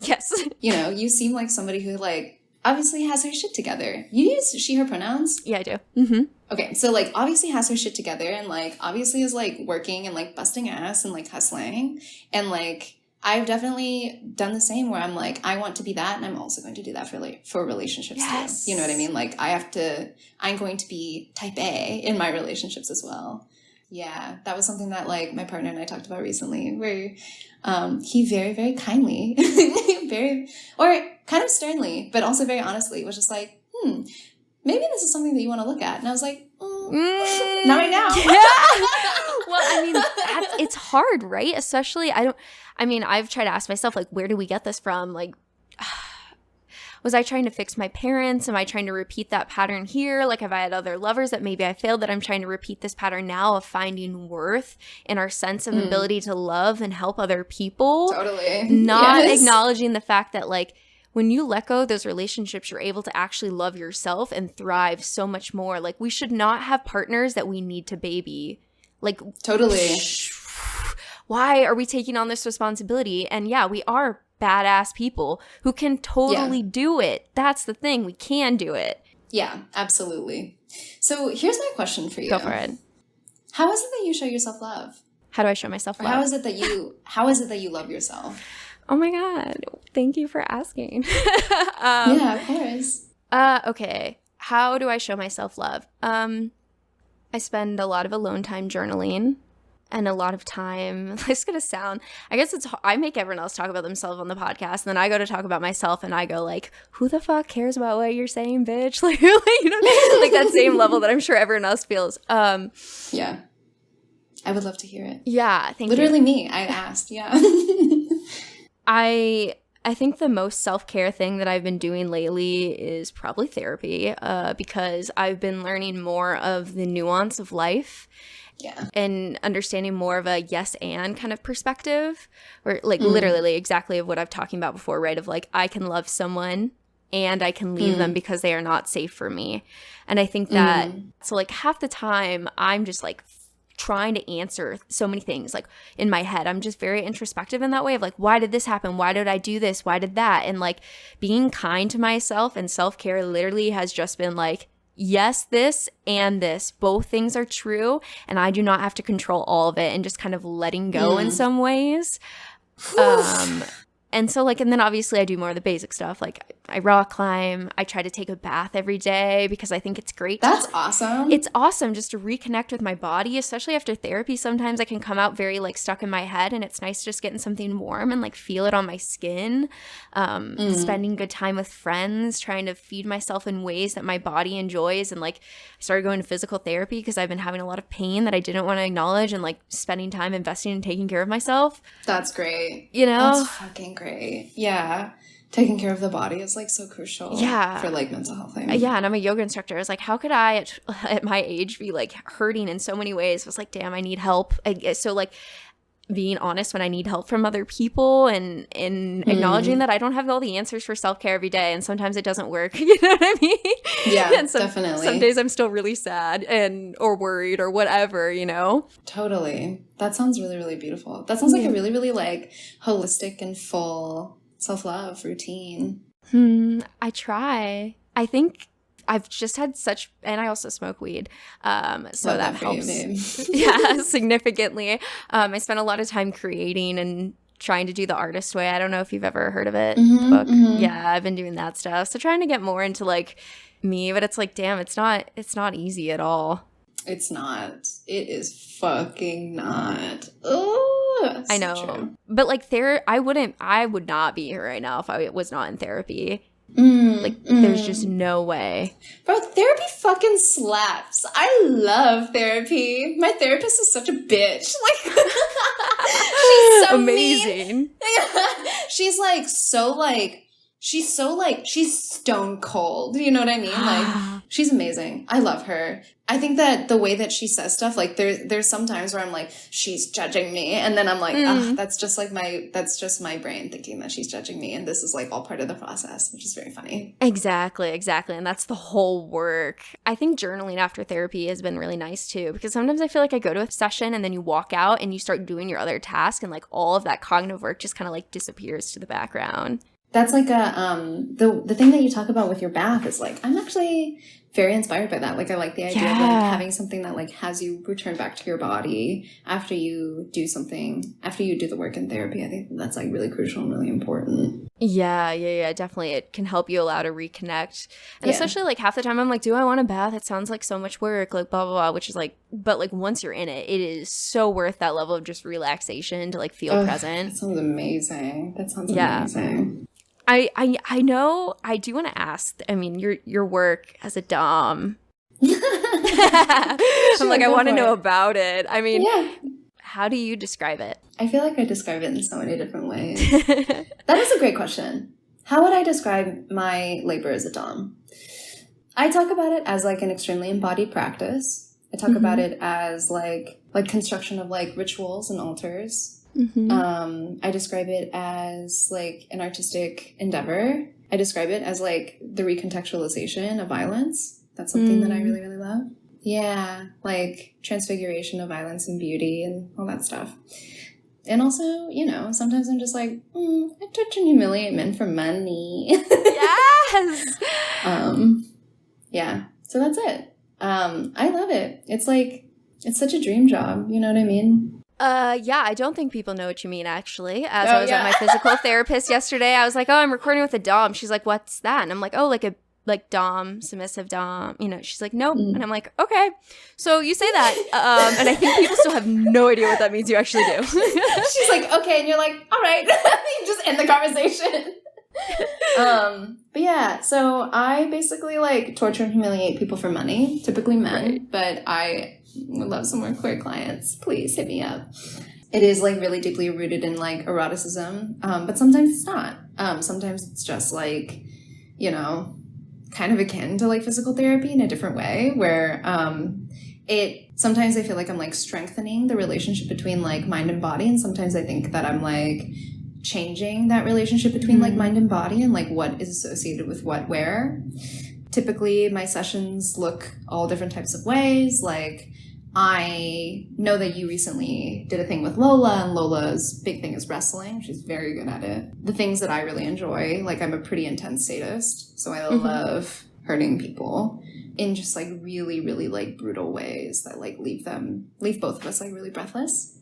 You know, you seem like somebody who like obviously has her shit together. You use she, her pronouns? Yeah, I do. Mm-hmm. Okay, so like obviously has her shit together and like obviously is like working and like busting ass and like hustling. And like I've definitely done the same where I'm like, I want to be that and I'm also going to do that for relationships too. You know what I mean? Like I'm going to be type A in my relationships as well. Yeah, that was something that like my partner and I talked about recently where he very, very kindly, or kind of sternly, but also very honestly was just like, maybe this is something that you want to look at. And I was like, not right now. Well, I mean, it's hard, right? Especially, I've tried to ask myself, like, where do we get this from? Like, was I trying to fix my parents? Am I trying to repeat that pattern here? Like, have I had other lovers that maybe I failed that I'm trying to repeat this pattern now of finding worth in our sense of ability to love and help other people? Totally. Not acknowledging the fact that, like, when you let go of those relationships, you're able to actually love yourself and thrive so much more. Like, we should not have partners that we need to baby. Like, totally. Why are we taking on this responsibility? And yeah, we are badass people who can totally do it. That's the thing. We can do it. Yeah, absolutely. So here's my question for you. Go for it. How is it that you show yourself love? How do I show myself love? How is it that you love yourself? Oh my God. Thank you for asking. Yeah, of course. Okay. How do I show myself love? I spend a lot of alone time journaling and a lot of time, it's going to sound, I guess I make everyone else talk about themselves on the podcast, and then I go to talk about myself and I go like, who the fuck cares about what you're saying, bitch? Like, you know, like that same level that I'm sure everyone else feels. Yeah. I would love to hear it. Yeah, thank you. Literally me. I asked. Yeah. I think the most self-care thing that I've been doing lately is probably therapy, because I've been learning more of the nuance of life. Yeah. And understanding more of a yes and kind of perspective, or like literally exactly of what I've talking about before, right? Of like, I can love someone and I can leave them because they are not safe for me. And I think that, so like half the time I'm just like trying to answer so many things like in my head. I'm just very introspective in that way of like, why did this happen? Why did I do this? Why did that? And like being kind to myself and self-care literally has just been like, yes, this and this, both things are true, and I do not have to control all of it, and just kind of letting go in some ways. And so like, and then obviously I do more of the basic stuff. Like I rock climb. I try to take a bath every day because I think it's great. That's awesome. It's awesome just to reconnect with my body, especially after therapy. Sometimes I can come out very like stuck in my head, and it's nice just getting something warm and like feel it on my skin. Spending good time with friends, trying to feed myself in ways that my body enjoys. And like I started going to physical therapy because I've been having a lot of pain that I didn't want to acknowledge, and like spending time investing in taking care of myself. That's great. You know? That's fucking great. Yeah. Taking care of the body is like so crucial for like mental health. I mean. Yeah, and I'm a yoga instructor. I was like, how could I at my age be like hurting in so many ways? I was like, damn, I need help. So like being honest when I need help from other people, and acknowledging that I don't have all the answers for self-care every day, and sometimes it doesn't work. You know what I mean? Yeah, definitely. Some days I'm still really sad or worried or whatever, you know? Totally. That sounds really, really beautiful. That sounds like a really, really like holistic and full self-love routine. I try. I think I've just had and I also smoke weed, so that helps. Yeah, significantly. I spent a lot of time creating and trying to do the artist way. I don't know if you've ever heard of it, the book. Yeah, I've been doing that stuff. So trying to get more into like me, but it's like, damn, it's not easy at all. It's not. It is fucking not. Oh, I know. True. But like I would not be here right now if I was not in therapy. There's just no way. Bro, therapy fucking slaps. I love therapy. My therapist is such a bitch. Like, she's so amazing. Mean. She's stone cold. You know what I mean? Like, she's amazing. I love her. I think that the way that she says stuff, like there's some times where I'm like, she's judging me. And then I'm like, that's just my brain thinking that she's judging me. And this is like all part of the process, which is very funny. Exactly. And that's the whole work. I think journaling after therapy has been really nice too, because sometimes I feel like I go to a session and then you walk out and you start doing your other task, and like all of that cognitive work just kind of like disappears to the background. That's like the thing that you talk about with your bath is like, I'm actually very inspired by that. Like, I like the idea of like having something that like has you return back to your body after you do the work in therapy. I think that's like really crucial and really important. Yeah, definitely. It can help you allow to reconnect. And especially like half the time I'm like, do I want a bath? It sounds like so much work, like blah, blah, blah, which is like, but like once you're in it, it is so worth that level of just relaxation to like feel present. That sounds amazing. Amazing. I know. I do want to ask. I mean, your work as a dom. I'm like, I want to know about it. I mean, how do you describe it? I feel like I describe it in so many different ways. That is a great question. How would I describe my labor as a dom? I talk about it as like an extremely embodied practice. I talk about it as like construction of like rituals and altars. I describe it as like an artistic endeavor. I describe it as like the recontextualization of violence. That's something that I really, really love. Yeah, like transfiguration of violence and beauty and all that stuff. And also, you know, sometimes I'm just like, I touch and humiliate men for money. Yes! Yeah, so that's it. I love it. It's like, it's such a dream job, you know what I mean? Yeah, I don't think people know what you mean, actually. As I was at my physical therapist yesterday, I was like, oh, I'm recording with a dom. She's like, what's that? And I'm like, oh, like dom, submissive dom. You know, she's like, nope. And I'm like, okay. So you say that. And I think people still have no idea what that means. You actually do. She's like, okay. And you're like, all right. You just end the conversation. But yeah, so I basically like torture and humiliate people for money, typically men, right. But I would love some more queer clients. Please hit me up. It is like really deeply rooted in like eroticism, but sometimes it's not. Sometimes it's just like, you know, kind of akin to like physical therapy in a different way where sometimes I feel like I'm like strengthening the relationship between like mind and body, and sometimes I think that I'm like changing that relationship between like mind and body and like what is associated with what where. Typically my sessions look all different types of ways. Like I know that you recently did a thing with Lola, and Lola's big thing is wrestling. She's very good at it. The things that I really enjoy, like I'm a pretty intense sadist, so I love hurting people in just like really, really like brutal ways that like leave both of us like really breathless.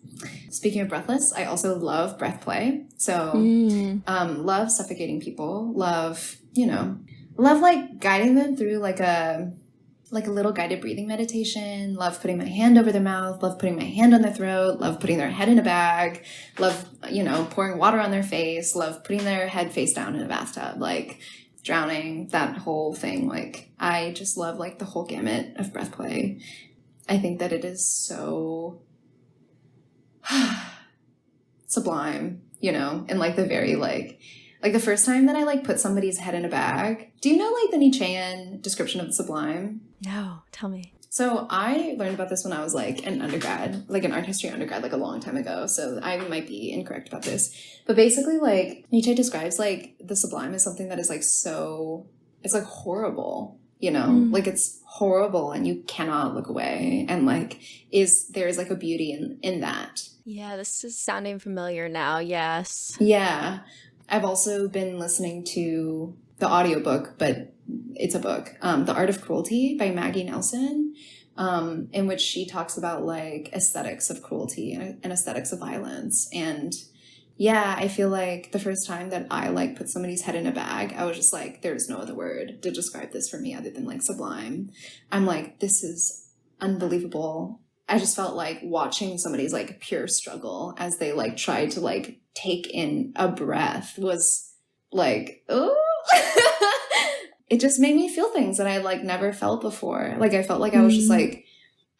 Speaking of breathless, I also love breath play. So love suffocating people, love like guiding them through like a little guided breathing meditation, love putting my hand over their mouth, love putting my hand on their throat, love putting their head in a bag, love, pouring water on their face, love putting their head face down in a bathtub, like drowning, that whole thing. Like, I just love like the whole gamut of breath play. I think that it is so sublime, and like the very like the first time that I like put somebody's head in a bag. Do you know like the Nietzschean description of the sublime? No, tell me. So I learned about this when I was like an undergrad, like an art history undergrad, like a long time ago. So I might be incorrect about this. But basically like Nietzsche describes like the sublime as something that is like it's like horrible, like it's horrible and you cannot look away. And like there's like a beauty in that. Yeah, this is sounding familiar now. Yes. Yeah. I've also been listening to the audiobook, but it's a book, The Art of Cruelty by Maggie Nelson, in which she talks about like aesthetics of cruelty and aesthetics of violence. And yeah, I feel like the first time that I like put somebody's head in a bag, I was just like, there's no other word to describe this for me other than like sublime. I'm like, this is unbelievable. I just felt like watching somebody's like pure struggle as they like tried to like take in a breath was like, oh, it just made me feel things that I like never felt before. Like I felt like I was just like,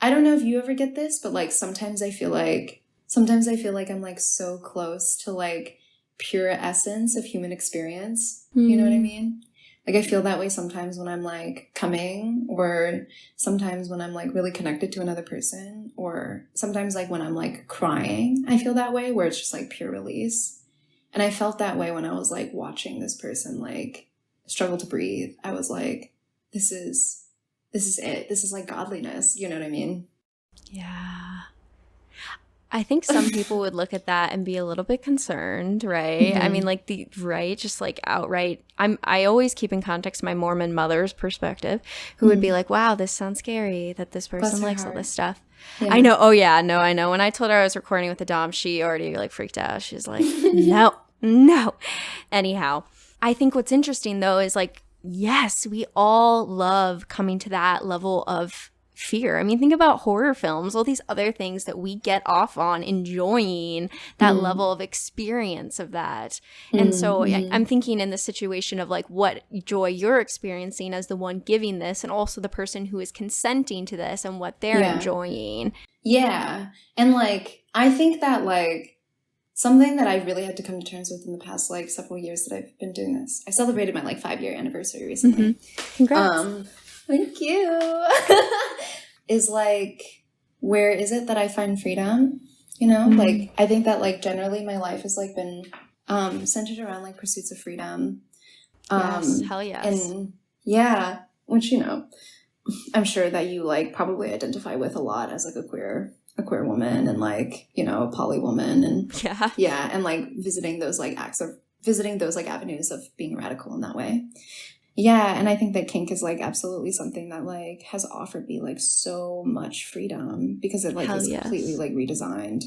I don't know if you ever get this, but like sometimes I feel like I'm like so close to like pure essence of human experience. You know what I mean? Like, I feel that way sometimes when I'm, like, coming, or sometimes when I'm, like, really connected to another person, or sometimes, like, when I'm, like, crying, I feel that way, where it's just, like, pure release. And I felt that way when I was, like, watching this person, like, struggle to breathe. I was like, this is it. This is, like, godliness. You know what I mean? Yeah. I think some people would look at that and be a little bit concerned, right? I mean, like just like outright. I always keep in context my Mormon mother's perspective, who would be like, "Wow, this sounds scary that this person likes all this stuff." Yeah. I know. Oh yeah, no, I know. When I told her I was recording with the dom, she already like freaked out. She's like, "No." Anyhow, I think what's interesting though is like, yes, we all love coming to that level of fear. I mean, think about horror films, all these other things that we get off on enjoying that level of experience of that. And so I'm thinking in the situation of like what joy you're experiencing as the one giving this, and also the person who is consenting to this and what they're enjoying. Yeah. And like, I think that like something that I really had to come to terms with in the past like several years that I've been doing this. I celebrated my like 5-year anniversary recently. Congrats. Thank you. Is like, where is it that I find freedom? Like, I think that like generally my life has like been centered around like pursuits of freedom. Yes, hell yes. And yeah, which, I'm sure that you like probably identify with a lot as like a queer woman and like, a poly woman and yeah. And like visiting those like avenues of being radical in that way. Yeah, and I think that kink is, like, absolutely something that, like, has offered me, like, so much freedom because it, like, is completely, like, redesigned.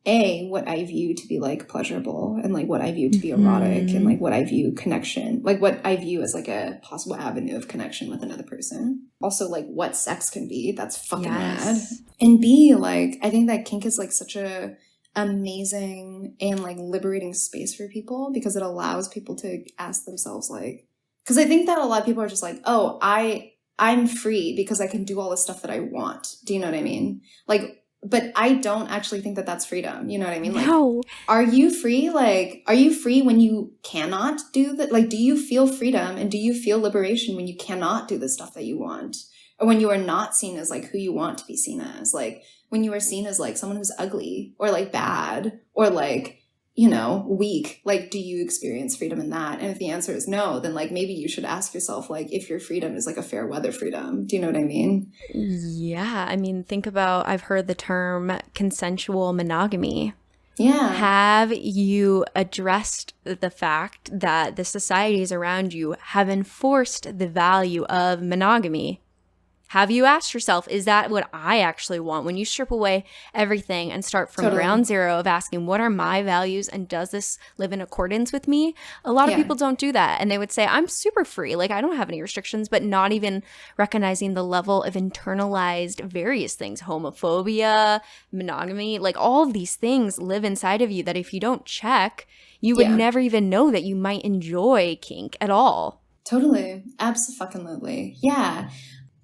what I view to be like pleasurable and like what I view to be erotic and like what I view connection, like what I view as like a possible avenue of connection with another person. Also like what sex can be. That's fucking rad. And B, like I think that kink is like such a amazing and like liberating space for people because it allows people to ask themselves like, because I think that a lot of people are just like, oh, I'm free because I can do all the stuff that I want. Do you know what I mean? Like, but I don't actually think that that's freedom. You know what I mean? Like, No. are you free? Like, are you free when you cannot do that? Like, do you feel freedom and do you feel liberation when you cannot do the stuff that you want? Or when you are not seen as like who you want to be seen as? Like, when you are seen as like someone who's ugly or like bad or like, you know, weak, like, do you experience freedom in that? And if the answer is no, then like maybe you should ask yourself, like, if your freedom is like a fair weather freedom. Do you know what I mean? Yeah. I mean, think about, I've heard the term consensual monogamy. Yeah. Have you addressed the fact that the societies around you have enforced the value of monogamy? Have you asked yourself, is that what I actually want? When you strip away everything and start from ground zero of asking, what are my values and does this live in accordance with me? A lot of people don't do that. And they would say, I'm super free. Like, I don't have any restrictions, but not even recognizing the level of internalized various things, homophobia, monogamy, like all of these things live inside of you that if you don't check, you would never even know that you might enjoy kink at all. Totally. Absolutely. Yeah.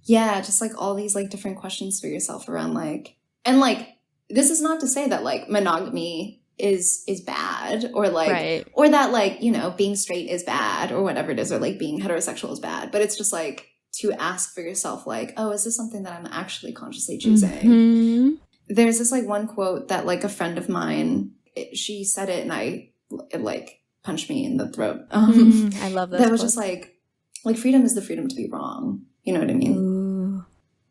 Yeah, just like all these like different questions for yourself around like, and like, this is not to say that like monogamy is bad or like, or that like, you know, being straight is bad or whatever it is, or like being heterosexual is bad, but it's just like to ask for yourself like, oh, is this something that I'm actually consciously choosing? There's this like one quote that like a friend of mine, she said it and it like punched me in the throat. I love that. That was just like freedom is the freedom to be wrong. You know what I mean? Ooh.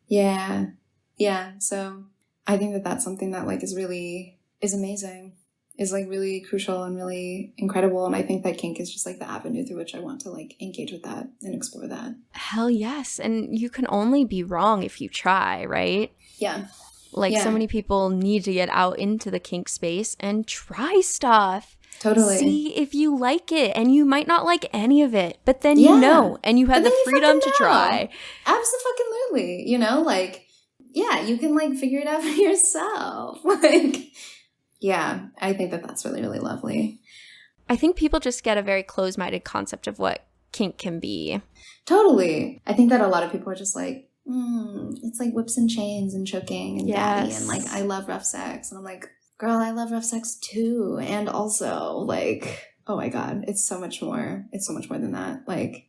Yeah. Yeah. So I think that that's something that like is amazing, is like really crucial and really incredible. And I think that kink is just like the avenue through which I want to like engage with that and explore that. Hell yes. And you can only be wrong if you try, right? Yeah. Like so many people need to get out into the kink space and try stuff. Totally. See if you like it, and you might not like any of it, but then you know, and you have the freedom to try. Absolutely. You know, like, yeah, you can like figure it out for yourself. Like, yeah, I think that that's really, really lovely. I think people just get a very closed-minded concept of what kink can be. Totally. I think that a lot of people are just like, it's like whips and chains and choking and daddy, and like, I love rough sex. And I'm like, girl, I love rough sex too. And also, like, oh my God, it's so much more. It's so much more than that. Like,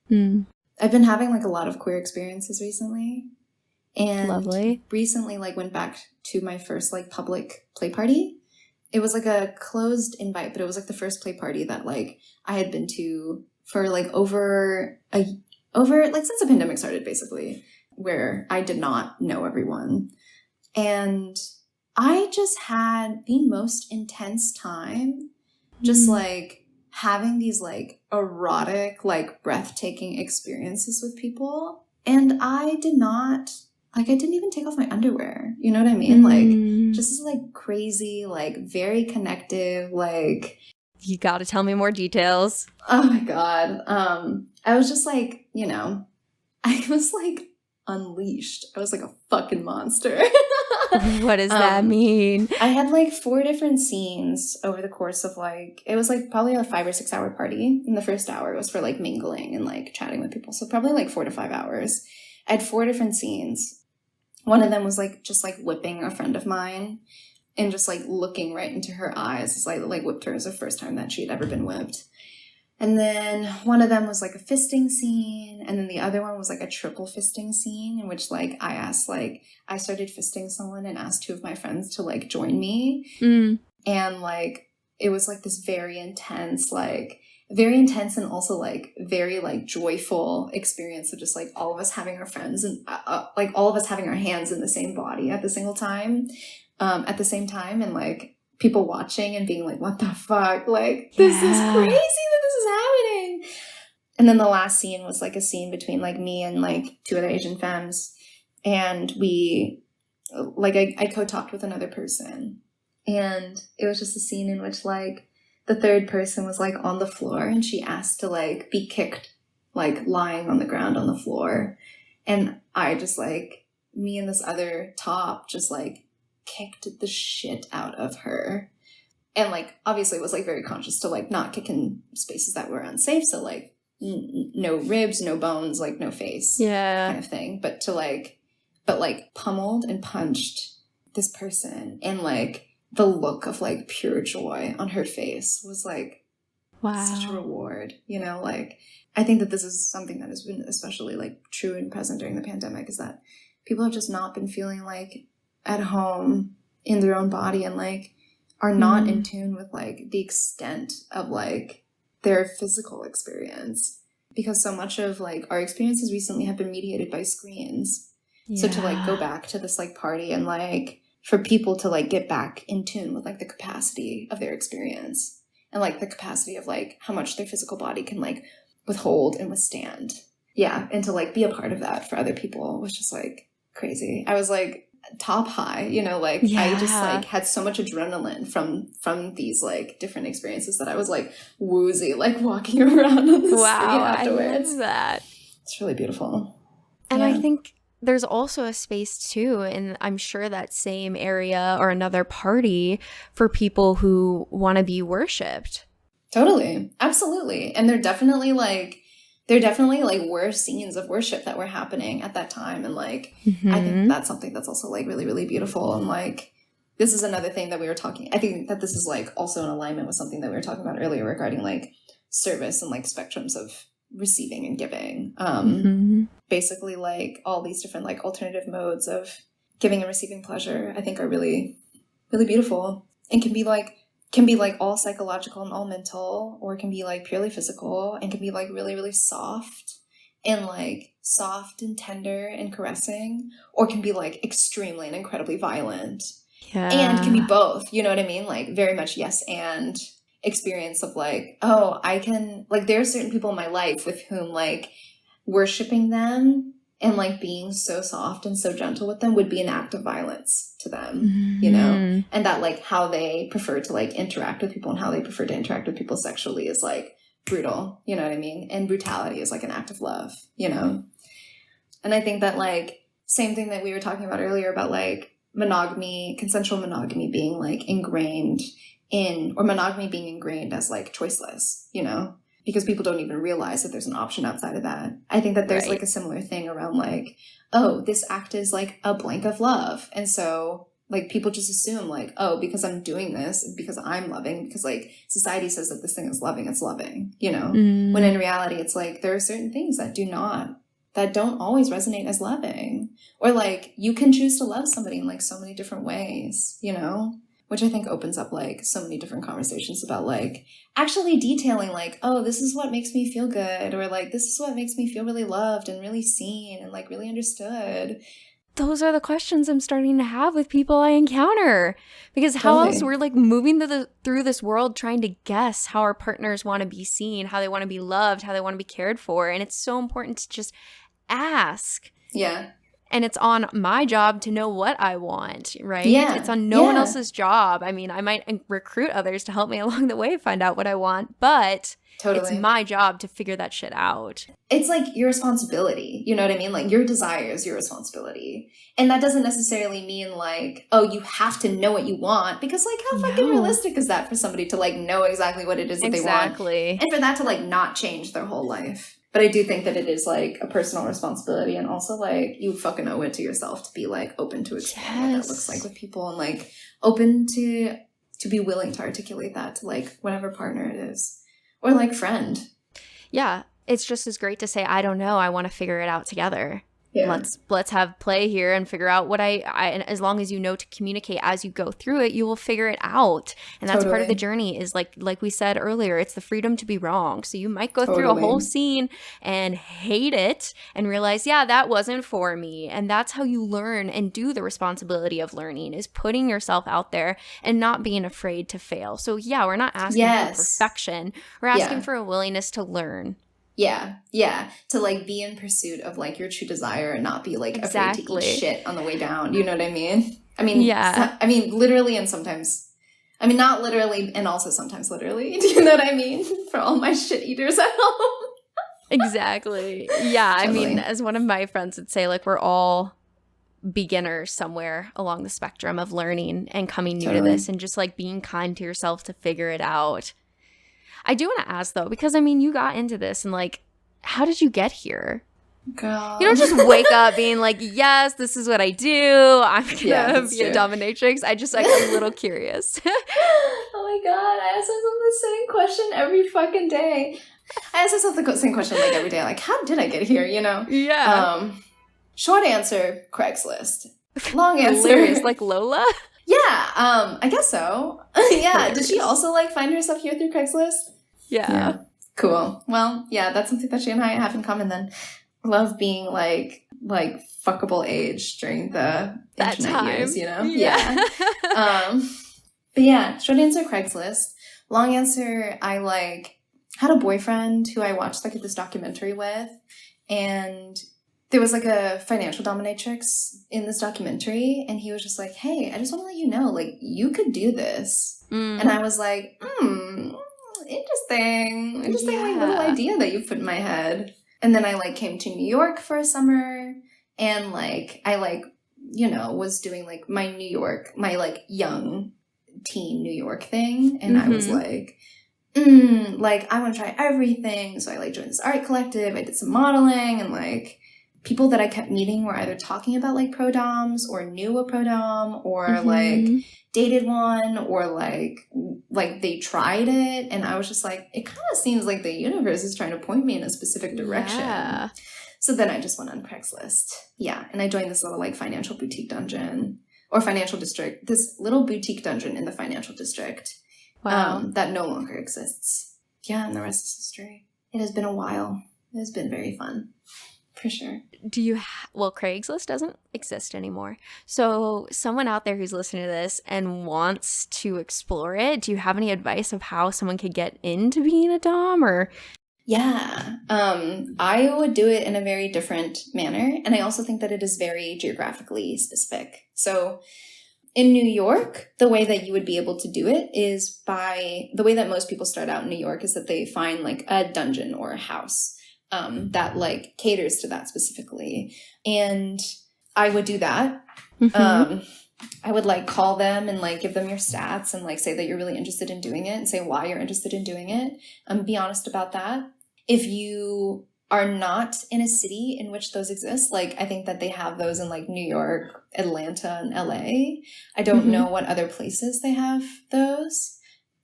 I've been having like a lot of queer experiences recently. And recently, like, went back to my first like public play party. It was like a closed invite, but it was like the first play party that like I had been to for like over since the pandemic started, basically, where I did not know everyone. And I just had the most intense time just like having these like erotic, like breathtaking experiences with people. And I didn't even take off my underwear. You know what I mean? Like just this like crazy, like very connective, like. You got to tell me more details. Oh my God. I was just like, you know, I was like unleashed. I was like a fucking monster. What does that mean? I had like 4 different scenes over the course of like, it was like probably a 5 or 6 hour party. In the first hour, it was for like mingling and like chatting with people. So probably like 4 to 5 hours. I had 4 different scenes. One of them was like just like whipping a friend of mine and just like looking right into her eyes. It's like whipped her as the first time that she had ever been whipped. And then one of them was like a fisting scene. And then the other one was like a triple fisting scene in which like I asked, like, I started fisting someone and asked 2 of my friends to like join me. And like, it was like this very intense and also like very like joyful experience of just like all of us having our friends and like all of us having our hands in the same body at the same time. And like people watching and being like, what the fuck? Like, this is crazy that this is happening. And then the last scene was like a scene between like me and like 2 other Asian femmes. And we, like, I co-talked with another person. And it was just a scene in which, like, the third person was, like, on the floor, and she asked to, like, be kicked, like, lying on the ground on the floor. And I just, like, me and this other top just, like, kicked the shit out of her. And, like, obviously was, like, very conscious to, like, not kick in spaces that were unsafe. So, like, no ribs, no bones, like, no face. Yeah. Kind of thing. But pummeled and punched this person. And, like, the look of, like, pure joy on her face was, like, wow, such a reward. You know, like, I think that this is something that has been especially, like, true and present during the pandemic, is that people have just not been feeling, like, at home in their own body, and, like, are not in tune with, like, the extent of, like, their physical experience. Because so much of, like, our experiences recently have been mediated by screens. Yeah. So to, like, go back to this, like, party and, like, for people to, like, get back in tune with, like, the capacity of their experience. And, like, the capacity of, like, how much their physical body can, like, withhold and withstand. Yeah, and to, like, be a part of that for other people was just, like, crazy. I was, like, top high, you know, like, yeah. I just, like, had so much adrenaline from these, like, different experiences that I was, like, woozy, like, walking around on the street afterwards. I love that. It's really beautiful. And yeah. I think there's also a space too, and I'm sure that same area or another party, for people who want to be worshipped. Totally. Absolutely. And there definitely were scenes of worship that were happening at that time. And, like, I think that's something that's also, like, really, really beautiful. And, like, this is another thing that we were talking, I think that this is, like, also in alignment with something that we were talking about earlier regarding, like, service and, like, spectrums of receiving and giving. Basically, like, all these different, like, alternative modes of giving and receiving pleasure, I think, are really, really beautiful, and can be like all psychological and all mental, or it can be, like, purely physical, and can be, like, really, really soft and tender and caressing, or can be, like, extremely and incredibly violent. Yeah. And can be both, you know what I mean? Like, very much yes and experience of, like, oh, I can, like, there are certain people in my life with whom, like, worshiping them and, like, being so soft and so gentle with them would be an act of violence to them, you know? And that, like, how they prefer to, like, interact with people and how they prefer to interact with people sexually is, like, brutal, you know what I mean? And brutality is, like, an act of love, you know? And I think that, like, same thing that we were talking about earlier about, like, monogamy, consensual monogamy being, like, ingrained in, or monogamy being ingrained as, like, choiceless, you know? Because people don't even realize that there's an option outside of that. I think that there's, like, a similar thing around, like, oh, this act is, like, a blank of love. And so, like, people just assume, like, oh, because I'm doing this, because I'm loving, because, like, society says that this thing is loving, it's loving, you know? When in reality, it's, like, there are certain things that don't always resonate as loving. Or, like, you can choose to love somebody in, like, so many different ways, you know? Which I think opens up, like, so many different conversations about, like, actually detailing, like, oh, this is what makes me feel good, or, like, this is what makes me feel really loved and really seen and, like, really understood. Those are the questions I'm starting to have with people I encounter. Because how else we're, like, moving through this world trying to guess how our partners want to be seen, how they want to be loved, how they want to be cared for. And it's so important to just ask. Yeah. And it's on my job to know what I want, right? Yeah. It's on no one else's job. I mean, I might recruit others to help me along the way find out what I want, but it's my job to figure that shit out. It's, like, your responsibility. You know what I mean? Like, your desire is your responsibility. And that doesn't necessarily mean, like, oh, you have to know what you want. Because, like, how fucking realistic is that for somebody to, like, know exactly what it is that they want? And for that to, like, not change their whole life. But I do think that it is, like, a personal responsibility, and also, like, you fucking owe it to yourself to be, like, open to exploring what that looks like with people, and, like, open to be willing to articulate that to, like, whatever partner it is, or, like, friend. Yeah, it's just as great to say, I don't know, I want to figure it out together. Yeah. Let's have play here and figure out what and as long as you know to communicate as you go through it, you will figure it out. And that's part of the journey is like we said earlier, it's the freedom to be wrong. So you might go through a whole scene and hate it and realize, yeah, that wasn't for me. And that's how you learn and do the responsibility of learning, is putting yourself out there and not being afraid to fail. So yeah, we're not asking for perfection. We're asking for a willingness to learn. Yeah. To, like, be in pursuit of, like, your true desire and not be, like, afraid to eat shit on the way down. You know what I mean? I mean, literally, and sometimes I mean, not literally, and also sometimes literally. Do you know what I mean? For all my shit eaters at home. Exactly. Yeah. Totally. I mean, as one of my friends would say, like, we're all beginners somewhere along the spectrum of learning and coming new to this, and just like being kind to yourself to figure it out. I do want to ask though, because I mean, you got into this and like, how did you get here? Girl. You don't just wake up being like, yes, this is what I do. I'm going to be a true. dominatrix. I just like, I'm a little curious. Oh my God. I ask myself the same question every fucking day. I ask myself the same question like every day. Like, how did I get here? You know? Yeah. Short answer, Craigslist. Long answer. Hilarious. Like Lola? Yeah, I guess so. Yeah, Hilarious. did she also like find herself here through Craigslist? Yeah. Cool. Well, yeah, that's something that she and I have in common then. Love being like fuckable age during the That internet time. years, you know? Yeah. But yeah, short answer, Craigslist. Long answer, I like had a boyfriend who I watched like this documentary with, and there was like a financial dominatrix in this documentary, and he was just like, hey, I just want to let you know, like, you could do this. And I was like, interesting like little idea that you put in my head. And then I like came to New York for a summer, and like I like, you know, was doing like my like young teen New York thing, and I was like, like I want to try everything. So I like joined this art collective, I did some modeling, and like people that I kept meeting were either talking about like pro-doms or knew a pro-dom or like dated one or like they tried it. And I was just like, it kind of seems like the universe is trying to point me in a specific direction. Yeah. So then I just went on Craigslist. Yeah. And I joined this little like financial boutique dungeon or financial district, this little boutique dungeon in the financial district. Wow. That no longer exists. Yeah. And the rest is history. It has been a while. It has been very fun. For sure. Do you well, Craigslist doesn't exist anymore. So someone out there who's listening to this and wants to explore it, do you have any advice of how someone could get into being a dom? Or yeah, I would do it in a very different manner. And I also think that it is very geographically specific. So in New York, the way that you would be able to do it is by the way that most people start out in New York is that they find like a dungeon or a house that like caters to that specifically. And I would do that. I would like call them and like give them your stats and like say that you're really interested in doing it and say why you're interested in doing it. Be honest about that. If you are not in a city in which those exist, like I think that they have those in like New York, Atlanta, and LA. I don't know what other places they have those.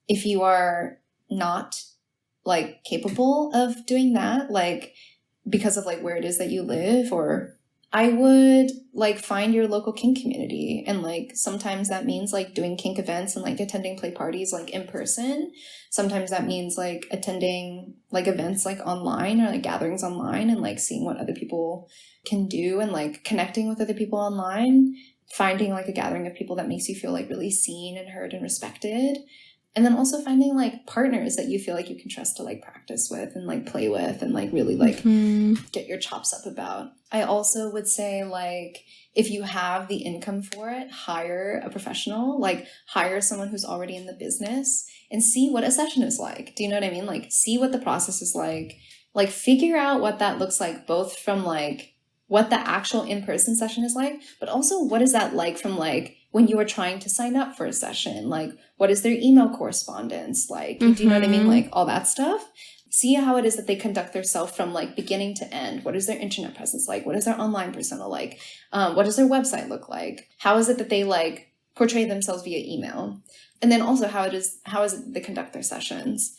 If you are not like capable of doing that, like because of like where it is that you live, or I would like find your local kink community. And like sometimes that means like doing kink events and like attending play parties like in person. Sometimes that means like attending like events like online or like gatherings online and like seeing what other people can do and like connecting with other people online, finding like a gathering of people that makes you feel like really seen and heard and respected. And then also finding like partners that you feel like you can trust to like practice with and like play with and like really like get your chops up about. I also would say like if you have the income for it, hire a professional, like hire someone who's already in the business and see what a session is like. Do you know what I mean? Like see what the process is like figure out what that looks like, both from like what the actual in-person session is like, but also what is that like from like when you are trying to sign up for a session, like what is their email correspondence like? Do you know what I mean? Like all that stuff. See how it is that they conduct themselves from like beginning to end. What is their internet presence like? What is their online persona like? What does their website look like? How is it that they like portray themselves via email? And then also how is it they conduct their sessions?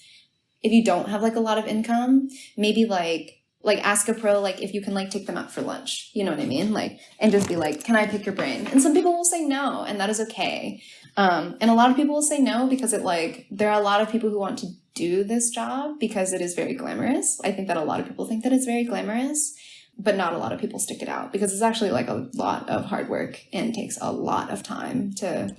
If you don't have like a lot of income, maybe like ask a pro, like if you can like take them out for lunch, you know what I mean? Like, and just be like, can I pick your brain? And some people will say no, and that is okay. And a lot of people will say no because it like, there are a lot of people who want to do this job because it is very glamorous. I think that a lot of people think that it's very glamorous, but not a lot of people stick it out because it's actually like a lot of hard work and takes a lot of time to,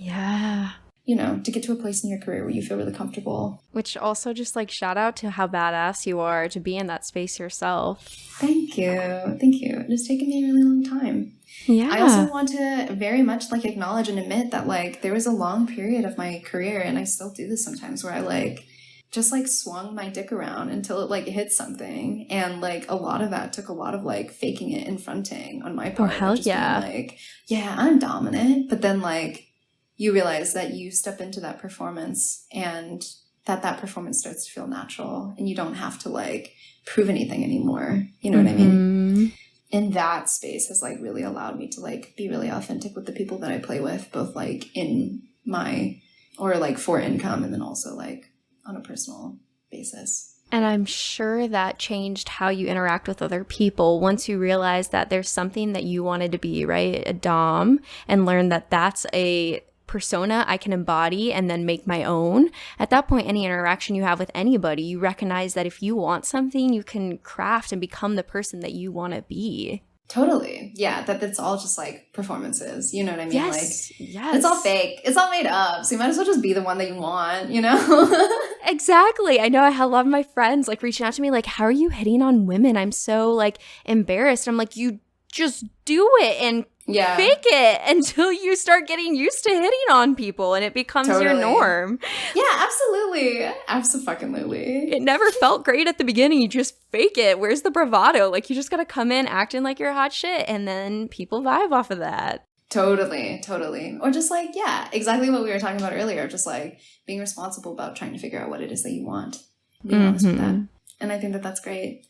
you know, to get to a place in your career where you feel really comfortable. Which also just like shout out to how badass you are to be in that space yourself. Thank Thank you. It has taken me a really long time. Yeah. I also want to very much like acknowledge and admit that like there was a long period of my career, and I still do this sometimes, where I like just like swung my dick around until it like hit something, and like a lot of that took a lot of like faking it and fronting on my part. Oh, hell just yeah. being like, yeah, I'm dominant, but then like you realize that you step into that performance, and that performance starts to feel natural, and you don't have to like prove anything anymore. You know what I mean? And that space has like really allowed me to like be really authentic with the people that I play with, both like in my, or like for income, and then also like on a personal basis. And I'm sure that changed how you interact with other people once you realized that there's something that you wanted to be, right? A dom, and learn that that's a persona I can embody and then make my own. At that point, any interaction you have with anybody, you recognize that if you want something, you can craft and become the person that you want to be. Totally. Yeah, that's all just like performances. You know what I mean? Yes. Like, yes. It's all fake. It's all made up. So you might as well just be the one that you want, you know? Exactly. I know I had a lot of my friends like reaching out to me like, how are you hitting on women? I'm so like embarrassed. I'm like, you just do it and fake it until you start getting used to hitting on people and it becomes your norm. Yeah, absolutely. Absolutely. It never felt great at the beginning. You just fake it. Where's the bravado? Like, you just gotta come in acting like you're hot shit, and then people vibe off of that. Totally. Or just like, yeah, exactly what we were talking about earlier. Just like being responsible about trying to figure out what it is that you want. Being honest with that. And I think that that's great.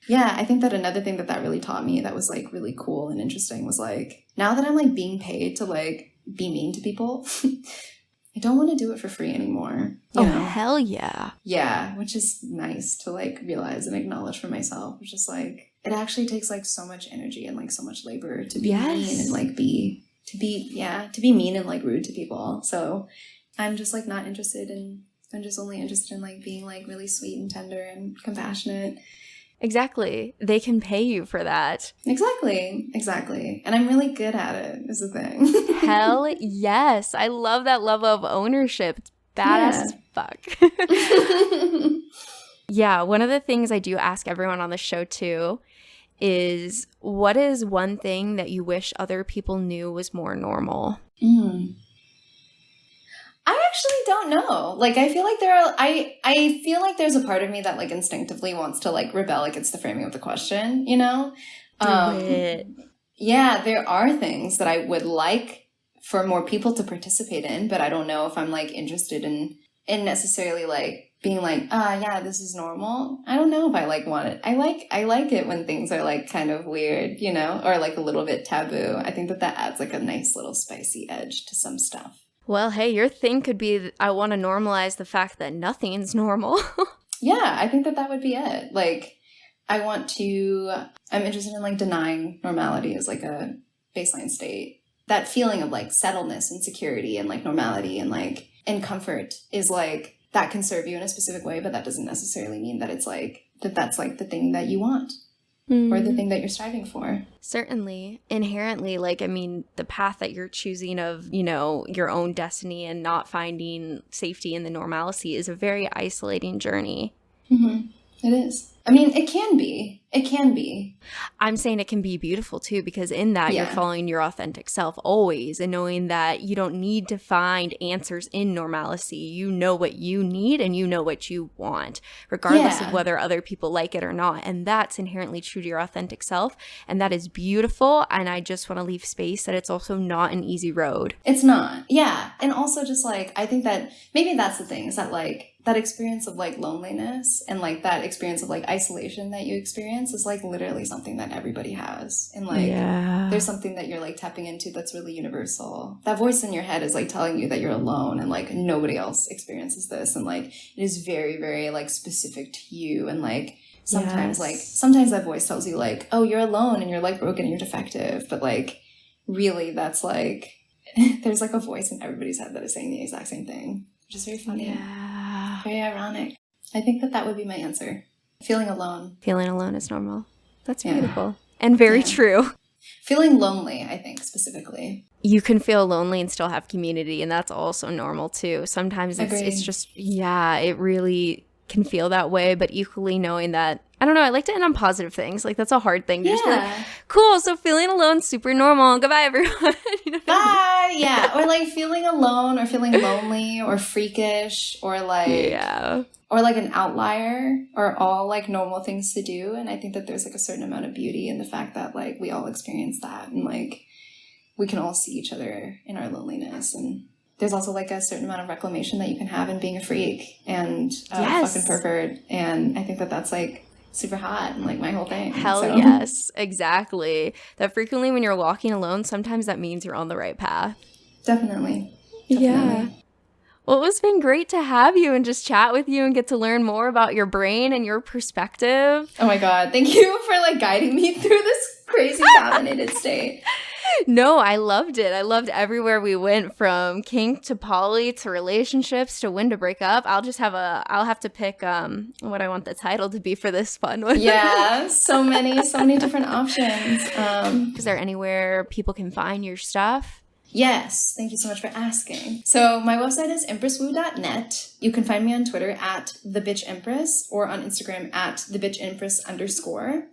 Yeah, I think that another thing that really taught me that was like really cool and interesting was like, now that I'm like being paid to like be mean to people, I don't want to do it for free anymore. You know? Hell yeah. Yeah, which is nice to like realize and acknowledge for myself. It's just like, it actually takes like so much energy and like so much labor to be mean and like be mean and like rude to people. So I'm just like not interested in, I'm just only interested in like being like really sweet and tender and compassionate. Exactly. They can pay you for that. Exactly. And I'm really good at it, is the thing. Hell yes. I love that level of ownership. It's badass as fuck. Yeah, one of the things I do ask everyone on the show too is, what is one thing that you wish other people knew was more normal? I actually don't know. Like, I feel like I feel like there's a part of me that like instinctively wants to like rebel against the framing of the question, you know? Do it. Yeah, there are things that I would like for more people to participate in, but I don't know if I'm like interested in necessarily like being like, yeah, this is normal. I don't know if I like want it. I like it when things are like kind of weird, you know, or like a little bit taboo. I think that adds like a nice little spicy edge to some stuff. Well, hey, your thing could be, I want to normalize the fact that nothing's normal. Yeah, I think that would be it. Like, I'm interested in like denying normality as like a baseline state. That feeling of like settledness and security and like normality and like, and comfort is like, that can serve you in a specific way, but that doesn't necessarily mean that it's like, that's like the thing that you want. Or the thing that you're striving for. Certainly. Inherently, like, I mean, the path that you're choosing of, you know, your own destiny and not finding safety in the normalcy is a very isolating journey. Mm-hmm. It is. I mean, it can be. It can be. I'm saying it can be beautiful too, because in that you're following your authentic self always, and knowing that you don't need to find answers in normalcy. You know what you need and you know what you want, regardless of whether other people like it or not. And that's inherently true to your authentic self. And that is beautiful. And I just want to leave space that it's also not an easy road. It's not. Yeah. And also just like, I think that maybe that's the thing, is that like, that experience of like loneliness and like that experience of like isolation that you experience is like literally something that everybody has. And like, there's something that you're like tapping into that's really universal. That voice in your head is like telling you that you're alone and like nobody else experiences this. And like, it is very, very like specific to you. And like, sometimes that voice tells you like, oh, you're alone and you're like broken and you're defective. But like, really that's like, there's like a voice in everybody's head that is saying the exact same thing, which is very funny. Yeah. Very ironic. I think that would be my answer. Feeling alone. Feeling alone is normal. That's beautiful. And very true. Feeling lonely, I think, specifically. You can feel lonely and still have community, and that's also normal too. Sometimes it's just, it really can feel that way, but equally knowing that I don't know. I like to end on positive things. Like, that's a hard thing. Yeah. Just be like, cool. So feeling alone, super normal. Goodbye, everyone. You know what I mean? Bye. Yeah. Or like feeling alone or feeling lonely or freakish or like, or like an outlier are all like normal things to do. And I think that there's like a certain amount of beauty in the fact that like we all experience that and like we can all see each other in our loneliness. And there's also like a certain amount of reclamation that you can have in being a freak and a fucking pervert. And I think that that's like super hot and like my whole thing. Hell yes, exactly. That frequently when you're walking alone, sometimes that means you're on the right path. Definitely. Yeah. Well, it's been great to have you and just chat with you and get to learn more about your brain and your perspective. Oh my God. Thank you for like guiding me through this crazy caffeinated state. No, I loved it. I loved everywhere we went, from kink to poly to relationships to when to break up. I'll have to pick what I want the title to be for this fun one. Yeah, so many different options. Is there anywhere people can find your stuff? Yes, thank you so much for asking. So my website is empresswu.net. You can find me on Twitter at thebitchempress or on Instagram at thebitchempress_.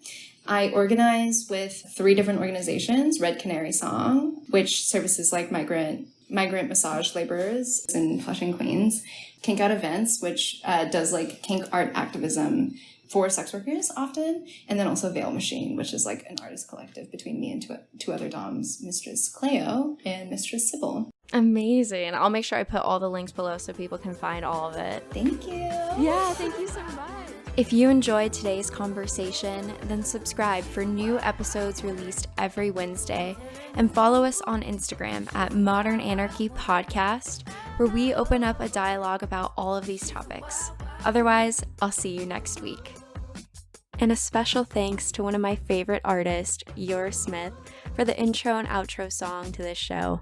I organize with 3 different organizations: Red Canary Song, which services like migrant massage laborers in Flushing, Queens; Kink Out Events, which does like kink art activism for sex workers often; and then also Veil Machine, which is like an artist collective between me and two other doms, Mistress Cleo and Mistress Sybil. Amazing. I'll make sure I put all the links below so people can find all of it. Thank you. Yeah, thank you so much. If you enjoyed today's conversation, then subscribe for new episodes released every Wednesday, and follow us on Instagram at Modern Anarchy Podcast, where we open up a dialogue about all of these topics. Otherwise, I'll see you next week. And a special thanks to one of my favorite artists, Yor Smith, for the intro and outro song to this show.